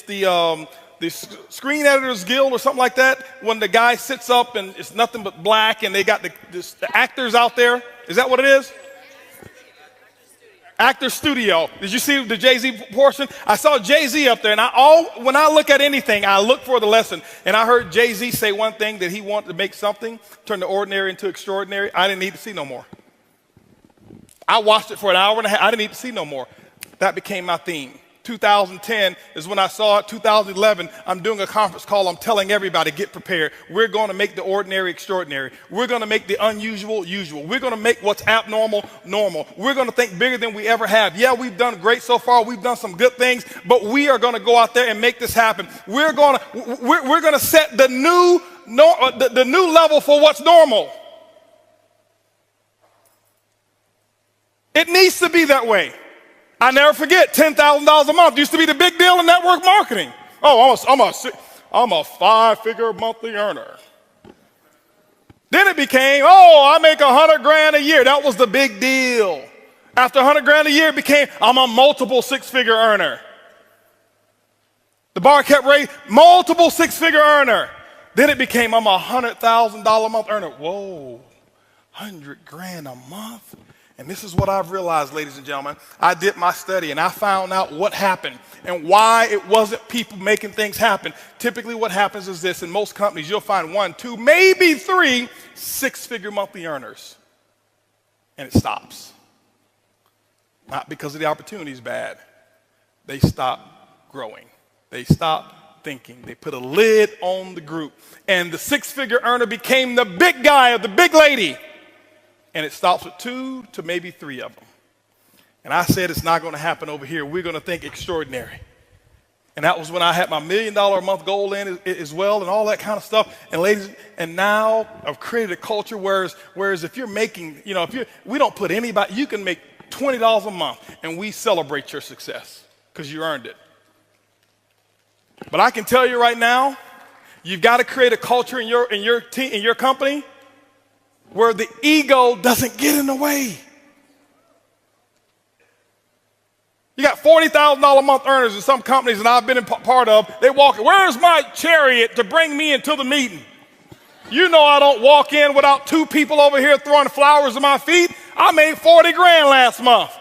the Screen Editors Guild or something like that. When the guy sits up and it's nothing but black, and they got the actors out there. Is that what it is? Actor Studio. Did you see the Jay-Z portion? I saw Jay-Z up there, and when I look at anything, I look for the lesson. And I heard Jay-Z say one thing, that he wanted to make something, turn the ordinary into extraordinary. I didn't need to see no more. I watched it for an hour and a half. I didn't need to see no more. That became my theme. 2010 is when I saw it. 2011, I'm doing a conference call. I'm telling everybody, get prepared. We're going to make the ordinary extraordinary. We're going to make the unusual usual. We're going to make what's abnormal normal. We're going to think bigger than we ever have. Yeah, we've done great so far. We've done some good things, but we are going to go out there and make this happen. We're going to set the new level for what's normal. It needs to be that way. I never forget, $10,000 a month used to be the big deal in network marketing. Oh, I'm a 5-figure monthly earner. Then it became, I make $100,000 a year. That was the big deal. After $100,000 a year, it became, I'm a multiple 6-figure earner. The bar kept raising, multiple 6-figure earner. Then it became, I'm a $100,000 a month earner. Whoa, $100,000 a month? And this is what I've realized, ladies and gentlemen. I did my study, and I found out what happened and why it wasn't people making things happen. Typically what happens is this. In most companies, you'll find 1, 2, maybe 3 6-figure monthly earners. And it stops. Not because of the opportunity is bad. They stop growing. They stop thinking. They put a lid on the group. And the 6-figure earner became the big guy or the big lady. And it stops with 2 to maybe 3 of them. And I said, it's not going to happen over here. We're going to think extraordinary. And that was when I had my $1 million a month goal in as well, and all that kind of stuff. And ladies, and now I've created a culture whereas if you're making, we don't put anybody, you can make $20 a month, and we celebrate your success because you earned it. But I can tell you right now, you've got to create a culture in your team, in your company, where the ego doesn't get in the way. You got $40,000 a month earners in some companies that I've been part of. They walk, where's my chariot to bring me into the meeting? You know I don't walk in without 2 people over here throwing flowers at my feet. I made $40,000 last month.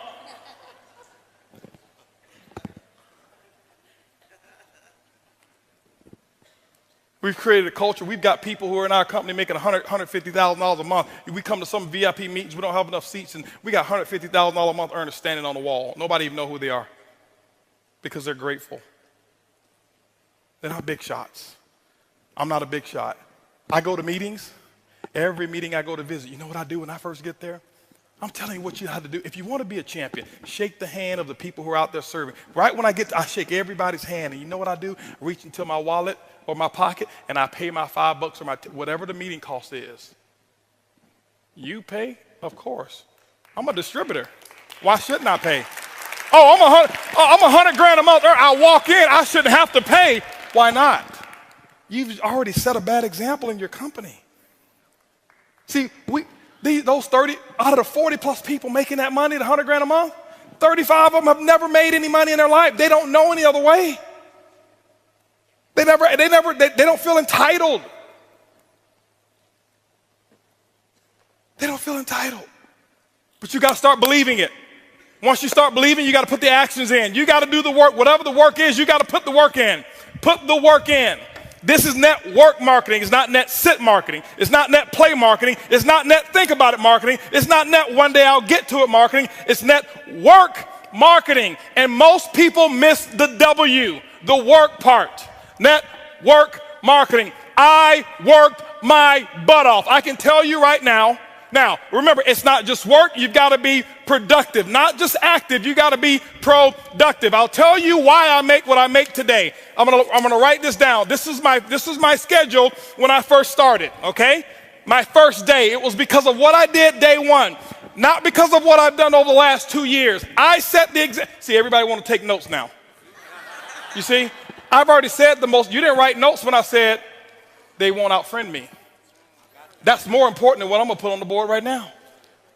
We've created a culture. We've got people who are in our company making $150,000 a month. We come to some VIP meetings. We don't have enough seats, and we got $150,000 a month earners standing on the wall. Nobody even know who they are because they're grateful. They're not big shots. I'm not a big shot. I go to meetings. Every meeting I go to visit, you know what I do when I first get there? I'm telling you what you have to do. If you want to be a champion, shake the hand of the people who are out there serving. Right when I shake everybody's hand, and you know what I do? Reach into my wallet, or my pocket, and I pay my $5 or whatever the meeting cost is. You pay? Of course. I'm a distributor. Why shouldn't I pay? Oh, I'm $100,000 a month. I walk in, I shouldn't have to pay. Why not? You've already set a bad example in your company. See, those 30 out of the 40 plus people making that money, the $100,000 a month, 35 of them have never made any money in their life. They don't know any other way. They don't feel entitled. They don't feel entitled. But you got to start believing it. Once you start believing, you got to put the actions in. You got to do the work. Whatever the work is, you got to put the work in. Put the work in. This is network marketing. It's not net sit marketing. It's not net play marketing. It's not net think about it marketing. It's not net one day I'll get to it marketing. It's net work marketing. And most people miss the W, the work part. Network marketing. I worked my butt off. I can tell you right now. Now, remember, it's not just work. You've got to be productive, not just active. You got to be productive. I'll tell you why I make what I make today. I'm gonna write this down. This is my schedule when I first started. Okay, my first day. It was because of what I did day one, not because of what I've done over the last 2 years. I set the example. See, everybody want to take notes now. You see, I've already said the most. You didn't write notes when I said they won't outfriend me. That's more important than what I'm going to put on the board right now.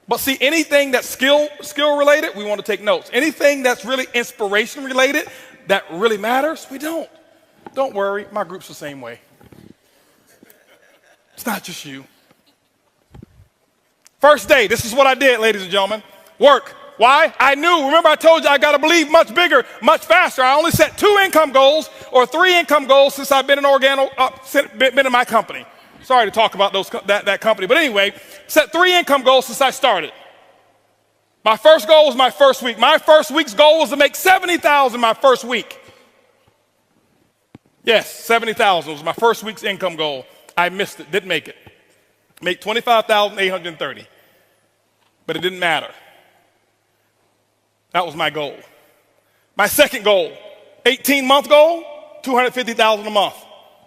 But see, anything that's skill related, we want to take notes. Anything that's really inspiration related, that really matters, we don't. Don't worry, my group's the same way. It's not just you. First day, this is what I did, ladies and gentlemen. Work. Why? I knew. Remember, I told you I got to believe much bigger, much faster. I only set 2 income goals or 3 income goals since I've been been in my company. Sorry to talk about that company. But anyway, set 3 income goals since I started. My first goal was my first week. My first week's goal was to make $70,000 my first week. Yes, $70,000 was my first week's income goal. I missed it, didn't make it. Make $25,830. But it didn't matter. That was my goal. My second goal, 18-month goal, $250,000 a month.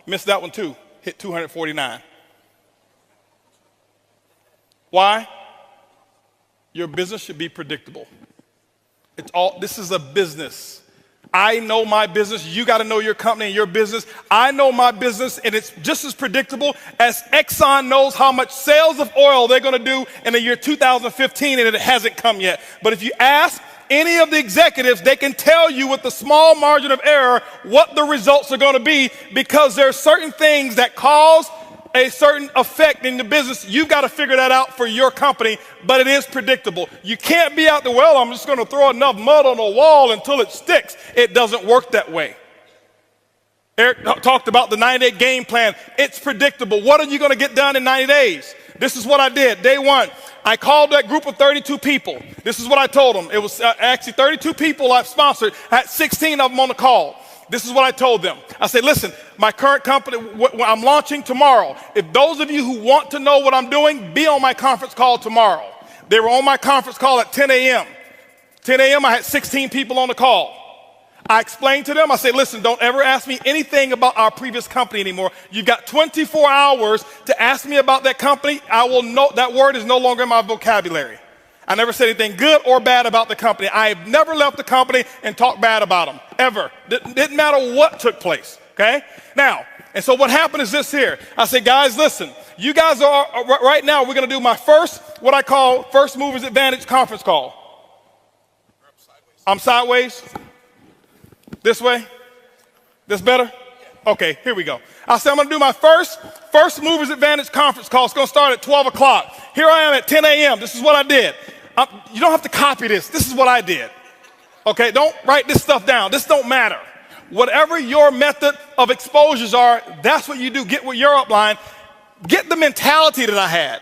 Missed that one too. Hit 249. Why? Your business should be predictable. This is a business. I know my business. You got to know your company and your business. I know my business, and it's just as predictable as Exxon knows how much sales of oil they're going to do in the year 2015, and it hasn't come yet. But if you ask any of the executives, they can tell you with a small margin of error what the results are going to be, because there are certain things that cause a certain effect in the business. You've got to figure that out for your company, but it is predictable. You can't be out there, well, I'm just going to throw enough mud on the wall until it sticks. It doesn't work that way. Eric talked about the 90-day game plan. It's predictable. What are you going to get done in 90 days? This is what I did. Day one, I called that group of 32 people. This is what I told them. It was actually 32 people I've sponsored. I had 16 of them on the call. This is what I told them. I said, listen, my current company, I'm launching tomorrow. If those of you who want to know what I'm doing, be on my conference call tomorrow. They were on my conference call at 10 a.m. 10 a.m., I had 16 people on the call. I explained to them, I said, listen, don't ever ask me anything about our previous company anymore. You've got 24 hours to ask me about that company. I will know that word is no longer in my vocabulary. I never said anything good or bad about the company. I have never left the company and talked bad about them, ever. Didn't matter what took place, okay? Now, and so what happened is this here. I said, guys, listen, you guys are, right now, we're going to do my first, what I call First Movers Advantage conference call. I'm sideways. This way? This better? Okay, here we go. I said I'm going to do my first Movers Advantage conference call. It's going to start at 12 o'clock. Here I am at 10 a.m. This is what I did. You don't have to copy this. This is what I did. Okay, don't write this stuff down. This don't matter. Whatever your method of exposures are, that's what you do. Get with your upline. Get the mentality that I had.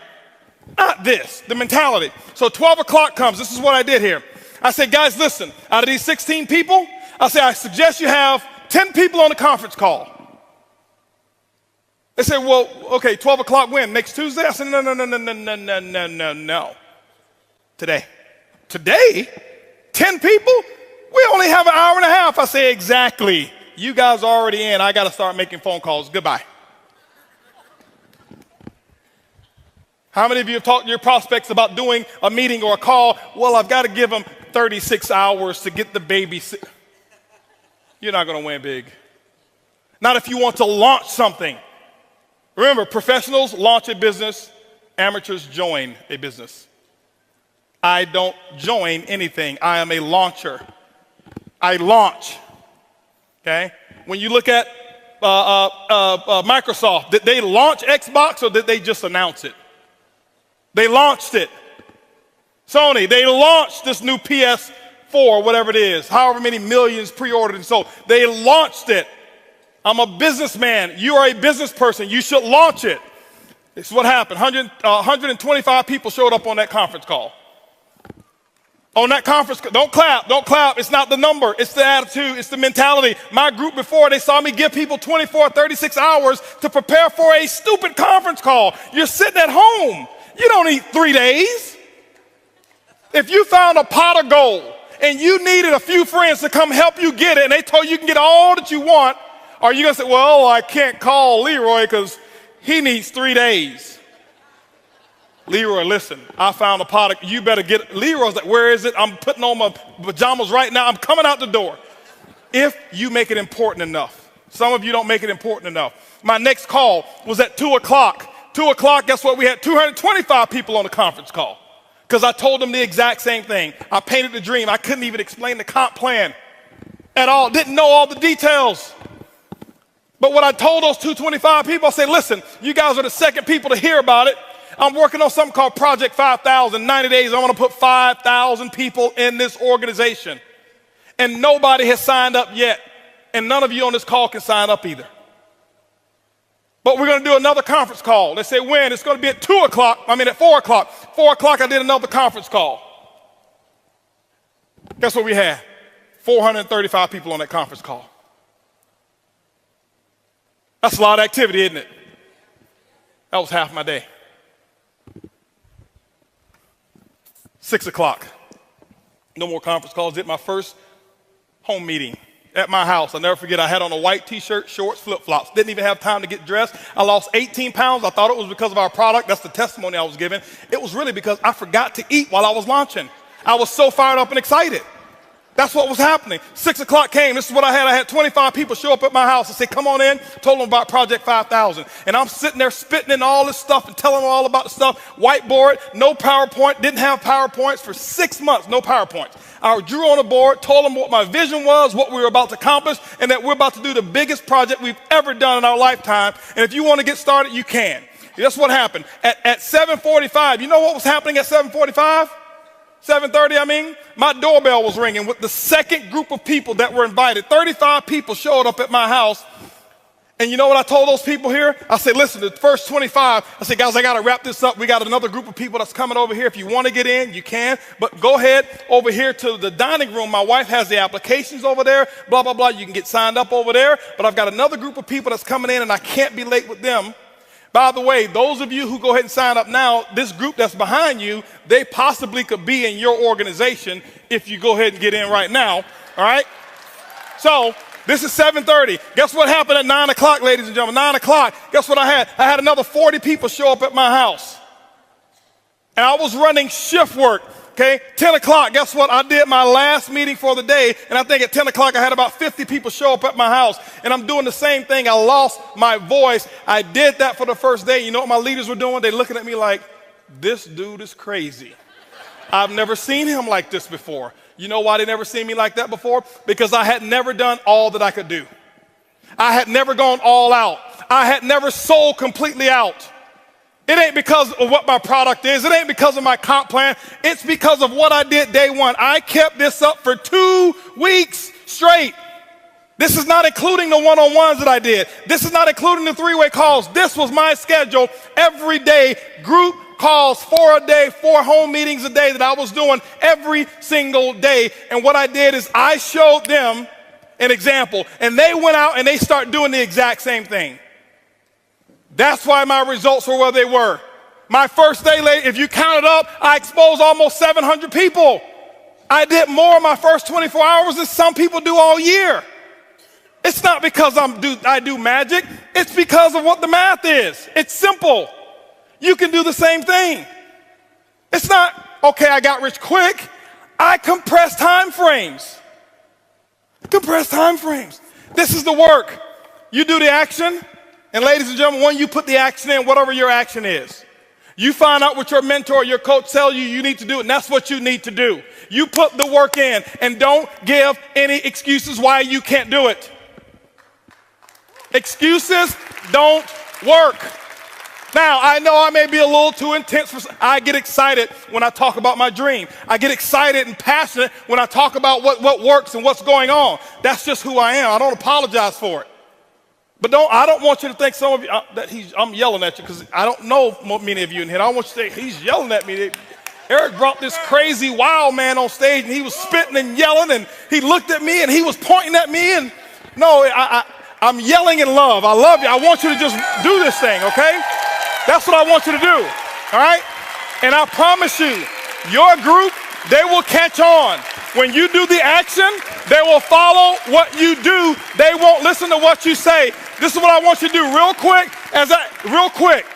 Not this, the mentality. So 12 o'clock comes. This is what I did here. I said, guys, listen, out of these 16 people, I said, I suggest you have 10 people on the conference call. They said, well, okay, 12 o'clock when? Next Tuesday? I said, no. Today. Today? 10 people? We only have an hour and a half. I say, exactly. You guys are already in. I got to start making phone calls. Goodbye. How many of you have talked to your prospects about doing a meeting or a call? Well, I've got to give them 36 hours to get the baby. You're not going to win big. Not if you want to launch something. Remember, professionals launch a business, amateurs join a business. I don't join anything. I am a launcher. I launch. Okay? When you look at Microsoft, did they launch Xbox or did they just announce it? They launched it. Sony, they launched this new PS4, whatever it is, however many millions pre-ordered and sold. They launched it. I'm a businessman. You are a business person. You should launch it. This is what happened. 125 people showed up on that conference call. On that conference call, don't clap. It's not the number. It's the attitude. It's the mentality. My group before, they saw me give people 24, 36 hours to prepare for a stupid conference call. You're sitting at home. You don't need 3 days. If you found a pot of gold and you needed a few friends to come help you get it and they told you can get all that you want, are you going to say, well, I can't call Leroy because he needs 3 days? Leroy, listen, I found a pot of, you better get it. Leroy's like, where is it? I'm putting on my pajamas right now. I'm coming out the door. If you make it important enough. Some of you don't make it important enough. My next call was at 2 o'clock. 2 o'clock, guess what? We had 225 people on the conference call because I told them the exact same thing. I painted the dream. I couldn't even explain the comp plan at all. Didn't know all the details. But what I told those 225 people, I said, listen, you guys are the second people to hear about it. I'm working on something called Project 5,000. 90 days, I want to put 5,000 people in this organization. And nobody has signed up yet. And none of you on this call can sign up either. But we're going to do another conference call. They say when? It's going to be at 4 o'clock. 4 o'clock, I did another conference call. Guess what we had? 435 people on that conference call. That's a lot of activity, isn't it? That was half my day. 6 o'clock. No more conference calls. Did my first home meeting at my house. I'll never forget, I had on a white t-shirt, shorts, flip-flops. Didn't even have time to get dressed. I lost 18 pounds. I thought it was because of our product. That's the testimony I was giving. It was really because I forgot to eat while I was launching. I was so fired up and excited. That's what was happening. 6 o'clock came. This is what I had. I had 25 people show up at my house and say, come on in. Told them about Project 5,000. And I'm sitting there spitting in all this stuff and telling them all about the stuff. Whiteboard, no PowerPoint. Didn't have PowerPoints for 6 months. No PowerPoints. I drew on a board, told them what my vision was, what we were about to accomplish, and that we're about to do the biggest project we've ever done in our lifetime. And if you want to get started, you can. That's what happened. At 7:45, you know what was happening at 7:45? 7:30, my doorbell was ringing with the second group of people that were invited. 35 people showed up at my house. And you know what I told those people here? I said, listen, the first 25, I said, guys, I got to wrap this up. We got another group of people that's coming over here. If you want to get in, you can. But go ahead over here to the dining room. My wife has the applications over there, blah, blah, blah. You can get signed up over there. But I've got another group of people that's coming in, and I can't be late with them. By the way, those of you who go ahead and sign up now, this group that's behind you, they possibly could be in your organization if you go ahead and get in right now, all right? So this is 7:30. Guess what happened at 9 o'clock, ladies and gentlemen? 9 o'clock, guess what I had? I had another 40 people show up at my house. And I was running shift work, okay? 10 o'clock, guess what? I did my last meeting for the day, and I think at 10 o'clock I had about 50 people show up at my house. And I'm doing the same thing. I lost my voice. I did that for the first day. You know what my leaders were doing? They're looking at me like, this dude is crazy. I've never seen him like this before. You know why they never seen me like that before? Because I had never done all that I could do. I had never gone all out. I had never sold completely out. It ain't because of what my product is. It ain't because of my comp plan. It's because of what I did day one. I kept this up for 2 weeks straight. This is not including the one-on-ones that I did. This is not including the three-way calls. This was my schedule every day, group calls, 4 a day, 4 home meetings a day that I was doing every single day. And what I did is I showed them an example, and they went out and they started doing the exact same thing. That's why my results were where they were. My first day, if you count it up, I exposed almost 700 people. I did more in my first 24 hours than some people do all year. It's not because I do magic. It's because of what the math is. It's simple. You can do the same thing. It's not, okay, I got rich quick. I compress time frames. Compress time frames. This is the work. You do the action, and ladies and gentlemen, when you put the action in, whatever your action is, you find out what your mentor, your coach tells you need to do, and that's what you need to do. You put the work in, and don't give any excuses why you can't do it. Excuses don't work. Now, I know I may be a little too intense. I get excited when I talk about my dream. I get excited and passionate when I talk about what works and what's going on. That's just who I am. I don't apologize for it. But I don't want you to think some of you that I'm yelling at you, because I don't know many of you in here. I don't want you to think he's yelling at me. Eric brought this crazy wild man on stage, and he was spitting and yelling, and he looked at me and he was pointing at me. And no, I'm yelling in love. I love you. I want you to just do this thing, okay? That's what I want you to do, all right? And I promise you, your group, they will catch on. When you do the action, they will follow what you do. They won't listen to what you say. This is what I want you to do real quick. Real quick.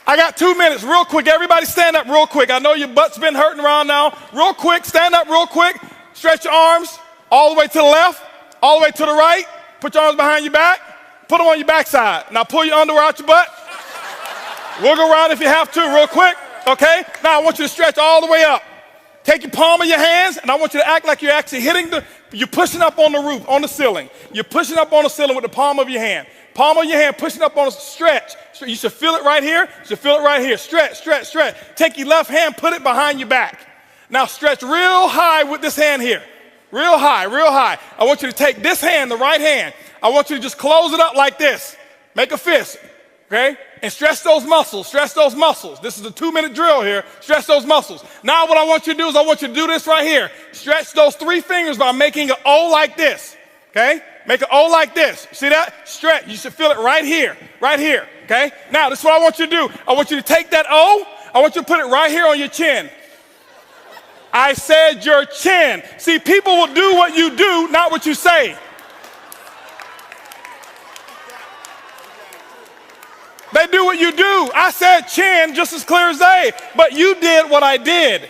I got 2 minutes, real quick. Everybody stand up real quick. I know your butt's been hurting around now. Real quick, stand up real quick. Stretch your arms all the way to the left, all the way to the right. Put your arms behind your back. Put them on your backside. Now pull your underwear out your butt. Wiggle around if you have to real quick, okay? Now I want you to stretch all the way up. Take your palm of your hands, and I want you to act like you're actually you're pushing up on the roof, on the ceiling. You're pushing up on the ceiling with the palm of your hand. Palm of your hand, pushing up on a stretch. You should feel it right here. You should feel it right here. Stretch, stretch, stretch. Take your left hand, put it behind your back. Now stretch real high with this hand here. Real high, real high. I want you to take this hand, the right hand. I want you to just close it up like this. Make a fist, okay? And stretch those muscles, stretch those muscles. This is a 2-minute drill here. Stretch those muscles. Now what I want you to do is I want you to do this right here. Stretch those 3 fingers by making an O like this, okay? Make an O like this. See that? Stretch. You should feel it right here, okay? Now this is what I want you to do. I want you to take that O. I want you to put it right here on your chin. I said your chin. See, people will do what you do, not what you say. They do what you do. I said chin just as clear as day, but you did what I did.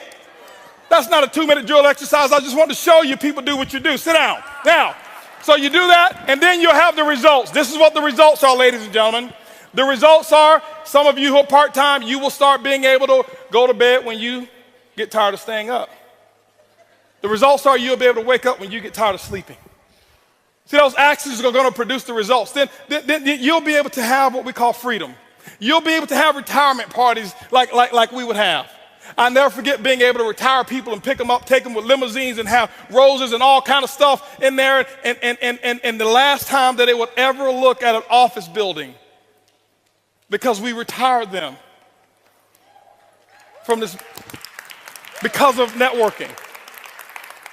That's not a 2-minute drill exercise. I just want to show you people do what you do. Sit down. Now, so you do that, and then you'll have the results. This is what the results are, ladies and gentlemen. The results are, some of you who are part-time, you will start being able to go to bed when you get tired of staying up. The results are you'll be able to wake up when you get tired of sleeping. See, those actions are going to produce the results. Then you'll be able to have what we call freedom. You'll be able to have retirement parties like we would have. I never forget being able to retire people and pick them up, take them with limousines and have roses and all kind of stuff in there. And the last time that they would ever look at an office building, because we retired them from this because of networking.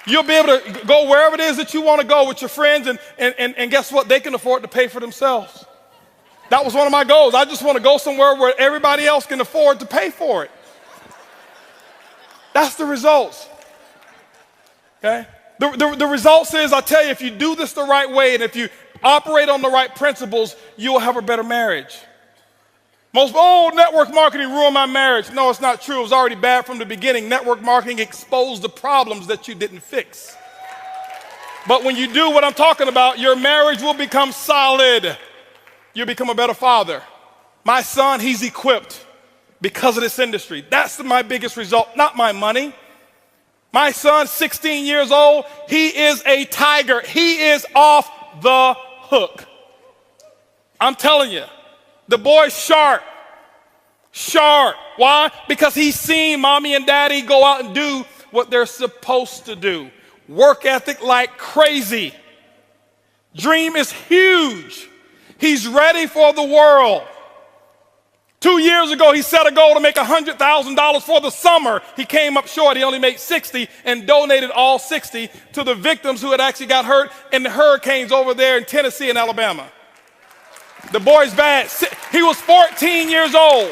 You'll be able to go wherever it is that you want to go with your friends, and guess what? They can afford to pay for themselves. That was one of my goals. I just want to go somewhere where everybody else can afford to pay for it. That's the results. Okay? The results is, I tell you, if you do this the right way and if you operate on the right principles, you will have a better marriage. Network marketing ruined my marriage. No, it's not true. It was already bad from the beginning. Network marketing exposed the problems that you didn't fix. But when you do what I'm talking about, your marriage will become solid. You'll become a better father. My son, he's equipped because of this industry. That's my biggest result, not my money. My son, 16 years old, he is a tiger. He is off the hook. I'm telling you. The boy's sharp. Sharp. Why? Because he's seen mommy and daddy go out and do what they're supposed to do. Work ethic like crazy. Dream is huge. He's ready for the world. 2 years ago, he set a goal to make $100,000 for the summer. He came up short. He only made $60 and donated all $60 to the victims who had actually got hurt in the hurricanes over there in Tennessee and Alabama. The boy's bad. He was 14 years old.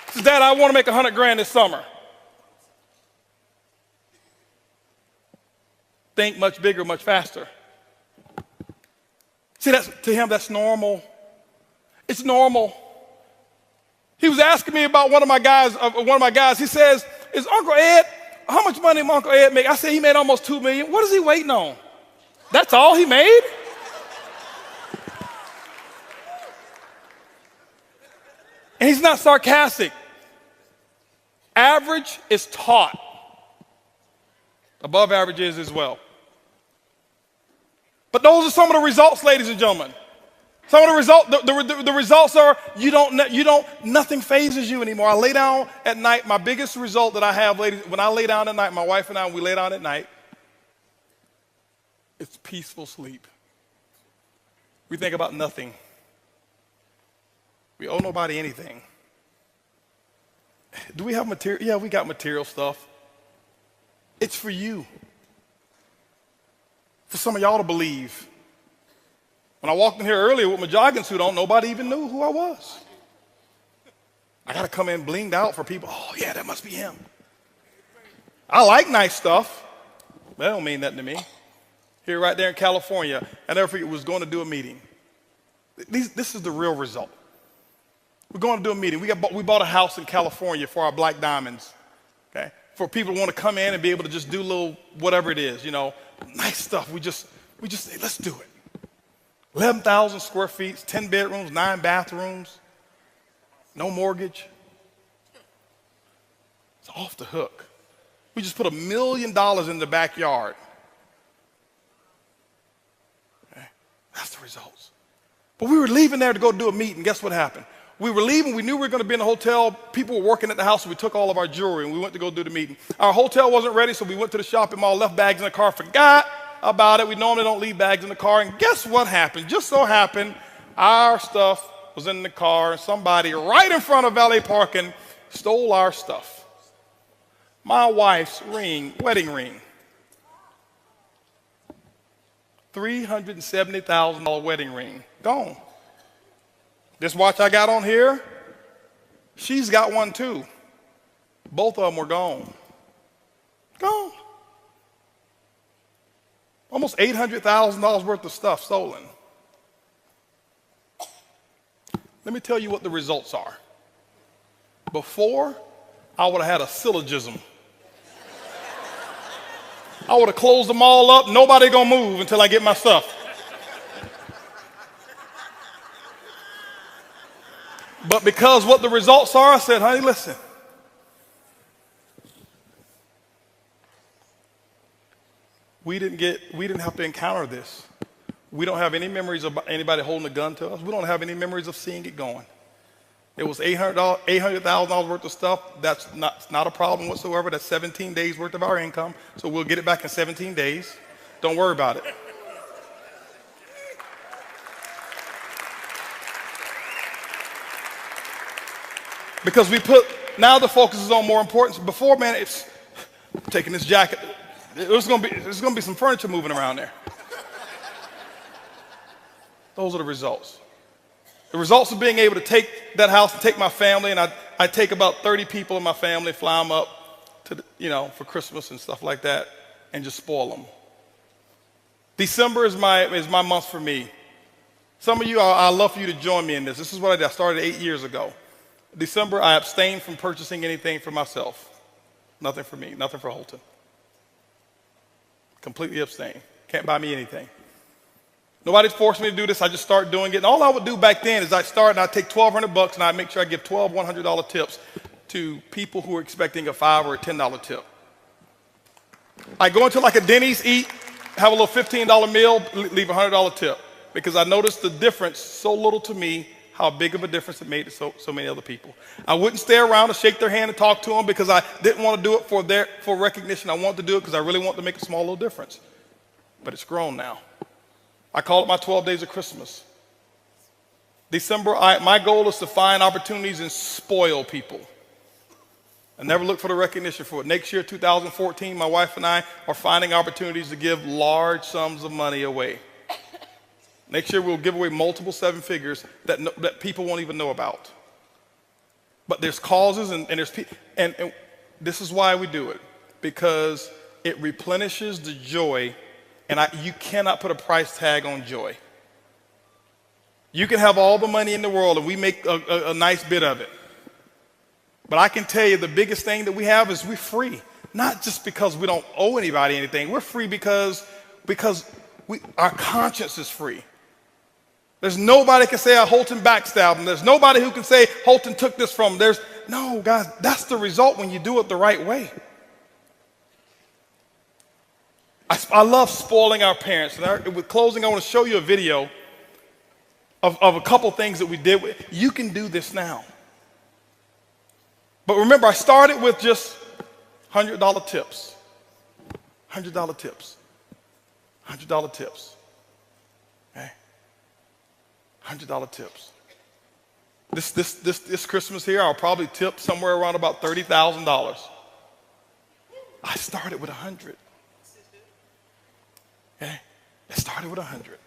He says, Dad, I want to make $100,000 this summer. Think much bigger, much faster. See, to him, that's normal. It's normal. He was asking me about one of my guys. He says, "Is Uncle Ed, how much money did Uncle Ed make?" I said, "He made almost $2 million. What is he waiting on? That's all he made?" And he's not sarcastic. Average is taught. Above average is as well. But those are some of the results, ladies and gentlemen. Some of the results are nothing phases you anymore. I lay down at night. My biggest result that I have, ladies, when I lay down at night, my wife and I, we lay down at night, it's peaceful sleep. We think about nothing. We owe nobody anything. Do we have material? Yeah, we got material stuff. It's for you. For some of y'all to believe. When I walked in here earlier with my jogging suit on, nobody even knew who I was. I got to come in blinged out for people. Oh, yeah, that must be him. I like nice stuff. That don't mean nothing to me. Here right there in California, I never forget, was going to do a meeting. This is the real result. We're going to do a meeting. We bought a house in California for our Black Diamonds, okay? For people who want to come in and be able to just do a little whatever it is, nice stuff. We just say, let's do it. 11,000 square feet, 10 bedrooms, 9 bathrooms, no mortgage. It's off the hook. We just put $1 million in the backyard. Okay? That's the results. But we were leaving there to go do a meeting. Guess what happened? We were leaving. We knew we were going to be in a hotel. People were working at the house, so we took all of our jewelry, and we went to go do the meeting. Our hotel wasn't ready, so we went to the shopping mall, left bags in the car, forgot about it. We normally don't leave bags in the car, and guess what happened? Just so happened, our stuff was in the car, and somebody right in front of valet parking stole our stuff. My wife's ring, wedding ring. $370,000 wedding ring, gone. This watch I got on here, she's got one too. Both of them were gone. Gone. Almost $800,000 worth of stuff stolen. Let me tell you what the results are. Before, I would have had a syllogism. I would have closed them all up. Nobody gonna move until I get my stuff. But because what the results are, I said, honey, listen. We didn't have to encounter this. We don't have any memories of anybody holding a gun to us. We don't have any memories of seeing it going. It was $800,000 worth of stuff. That's not a problem whatsoever. That's 17 days worth of our income. So we'll get it back in 17 days. Don't worry about it. Because now the focus is on more important. Before, man, it's taking this jacket. There's gonna be some furniture moving around there. Those are the results. The results of being able to take that house and take my family, and I take about 30 people in my family, fly them up to for Christmas and stuff like that, and just spoil them. December is my month for me. Some of you, I'd love for you to join me in this. This is what I did. I started 8 years ago. December, I abstained from purchasing anything for myself. Nothing for me, nothing for Holton. Completely abstain. Can't buy me anything. Nobody's forced me to do this. I just started doing it. And all I would do back then is I'd take $1,200 and I'd make sure I give 12 $100 tips to people who are expecting a $5 or a $10 tip. I go into like a Denny's, eat, have a little $15 meal, leave a $100 tip. Because I noticed the difference so little to me, how big of a difference it made to so many other people. I wouldn't stay around to shake their hand and talk to them because I didn't want to do it for recognition. I wanted to do it because I really wanted to make a small little difference. But it's grown now. I call it my 12 days of Christmas. December, my goal is to find opportunities and spoil people. I never look for the recognition for it. Next year, 2014, my wife and I are finding opportunities to give large sums of money away. Next year, we'll give away multiple seven figures that people won't even know about. But there's causes and there's people. And this is why we do it. Because it replenishes the joy. And you cannot put a price tag on joy. You can have all the money in the world and we make a nice bit of it. But I can tell you the biggest thing that we have is we're free. Not just because we don't owe anybody anything. We're free because our conscience is free. There's nobody can say Holton backstabbed him. There's nobody who can say Holton took this from him. No, guys, that's the result when you do it the right way. I love spoiling our parents. And with closing, I want to show you a video of a couple things that we did. You can do this now. But remember, I started with just $100 tips. $100 tips. $100 tips. Okay? $100 tips. This Christmas here, I'll probably tip somewhere around about $30,000. I started with 100. Okay? I started with 100.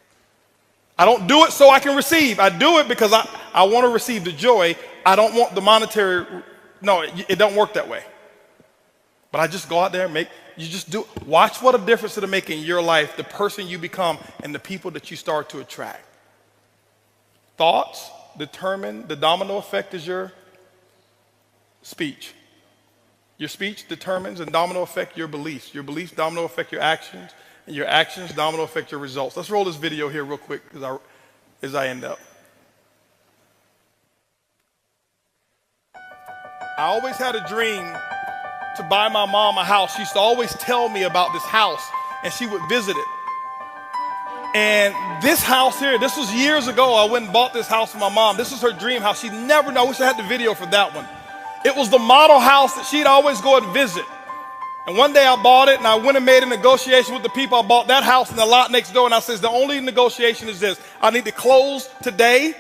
I don't do it so I can receive. I do it because I want to receive the joy. I don't want the monetary. No, it don't work that way. But I just go out there and watch what a difference it'll make in your life, the person you become, and the people that you start to attract. Thoughts determine, the domino effect is your speech. Your speech determines and domino affect your beliefs. Your beliefs domino affect your actions, and your actions domino affect your results. Let's roll this video here real quick as I end up. I always had a dream to buy my mom a house. She used to always tell me about this house, and she would visit it. And this house here, this was years ago. I went and bought this house for my mom. This was her dream house. She never knew. I wish I had the video for that one. It was the model house that she'd always go and visit. And one day I bought it, and I went and made a negotiation with the people. I bought that house and the lot next door, and I says, the only negotiation is this. I need to close today,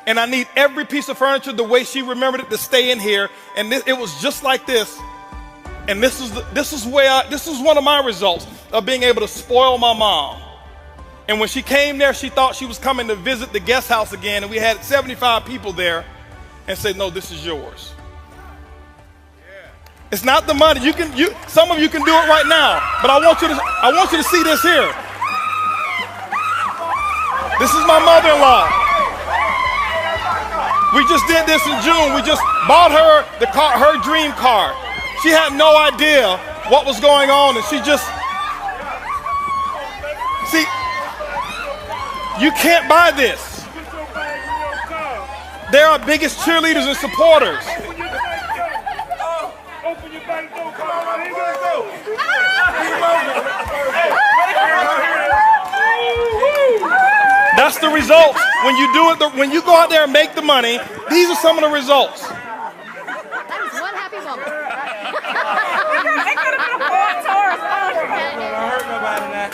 and I need every piece of furniture the way she remembered it to stay in here. And it was just like this. And this is one of my results of being able to spoil my mom. And when she came there, she thought she was coming to visit the guest house again, and we had 75 people there, and said, no, this is yours. It's not the money. Some of you can do it right now, but I want you to see this here. This is my mother-in-law. We just did this in June. We just bought her her dream car. She had no idea what was going on, and see, you can't buy this. They're our biggest cheerleaders and supporters. Open your back door. Come on, here you go. That's the results. When you do it, when you go out there and make the money, these are some of the results. That is one happy moment. It could have been a Ford Taurus. I heard nobody now.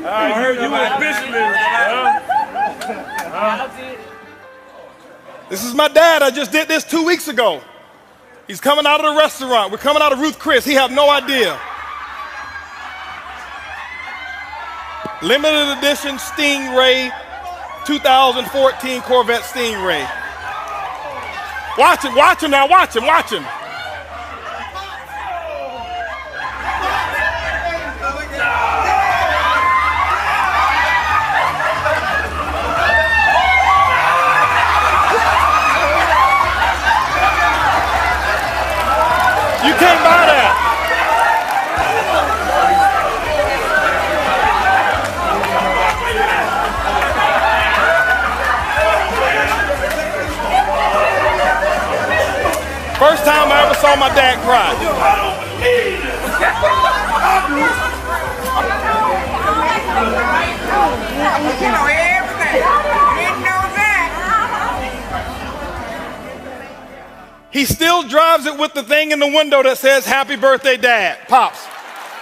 I heard you were officially. This is my dad. I just did this 2 weeks ago. He's coming out of the restaurant. We're coming out of Ruth Chris. He have no idea. Limited edition Stingray, 2014 Corvette Stingray. Watch him now, watch him. You can't buy that. First time I ever saw my dad cry. You know everything. Didn't know that. He still drives it with the thing in the window that says, "Happy birthday, Dad." Pops.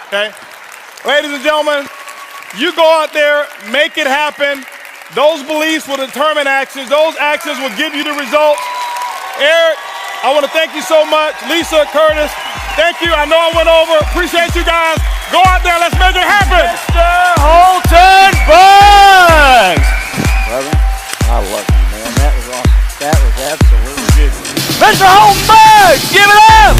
Okay? Ladies and gentlemen, you go out there, make it happen. Those beliefs will determine actions. Those actions will give you the results. Eric, I want to thank you so much. Lisa, Curtis, thank you. I know I went over. Appreciate you guys. Go out there. Let's make it happen. Mr. Holton Buggs. Brother, I love you, man. That was awesome. That was absolutely good. Mr. Holton Buggs, give it up.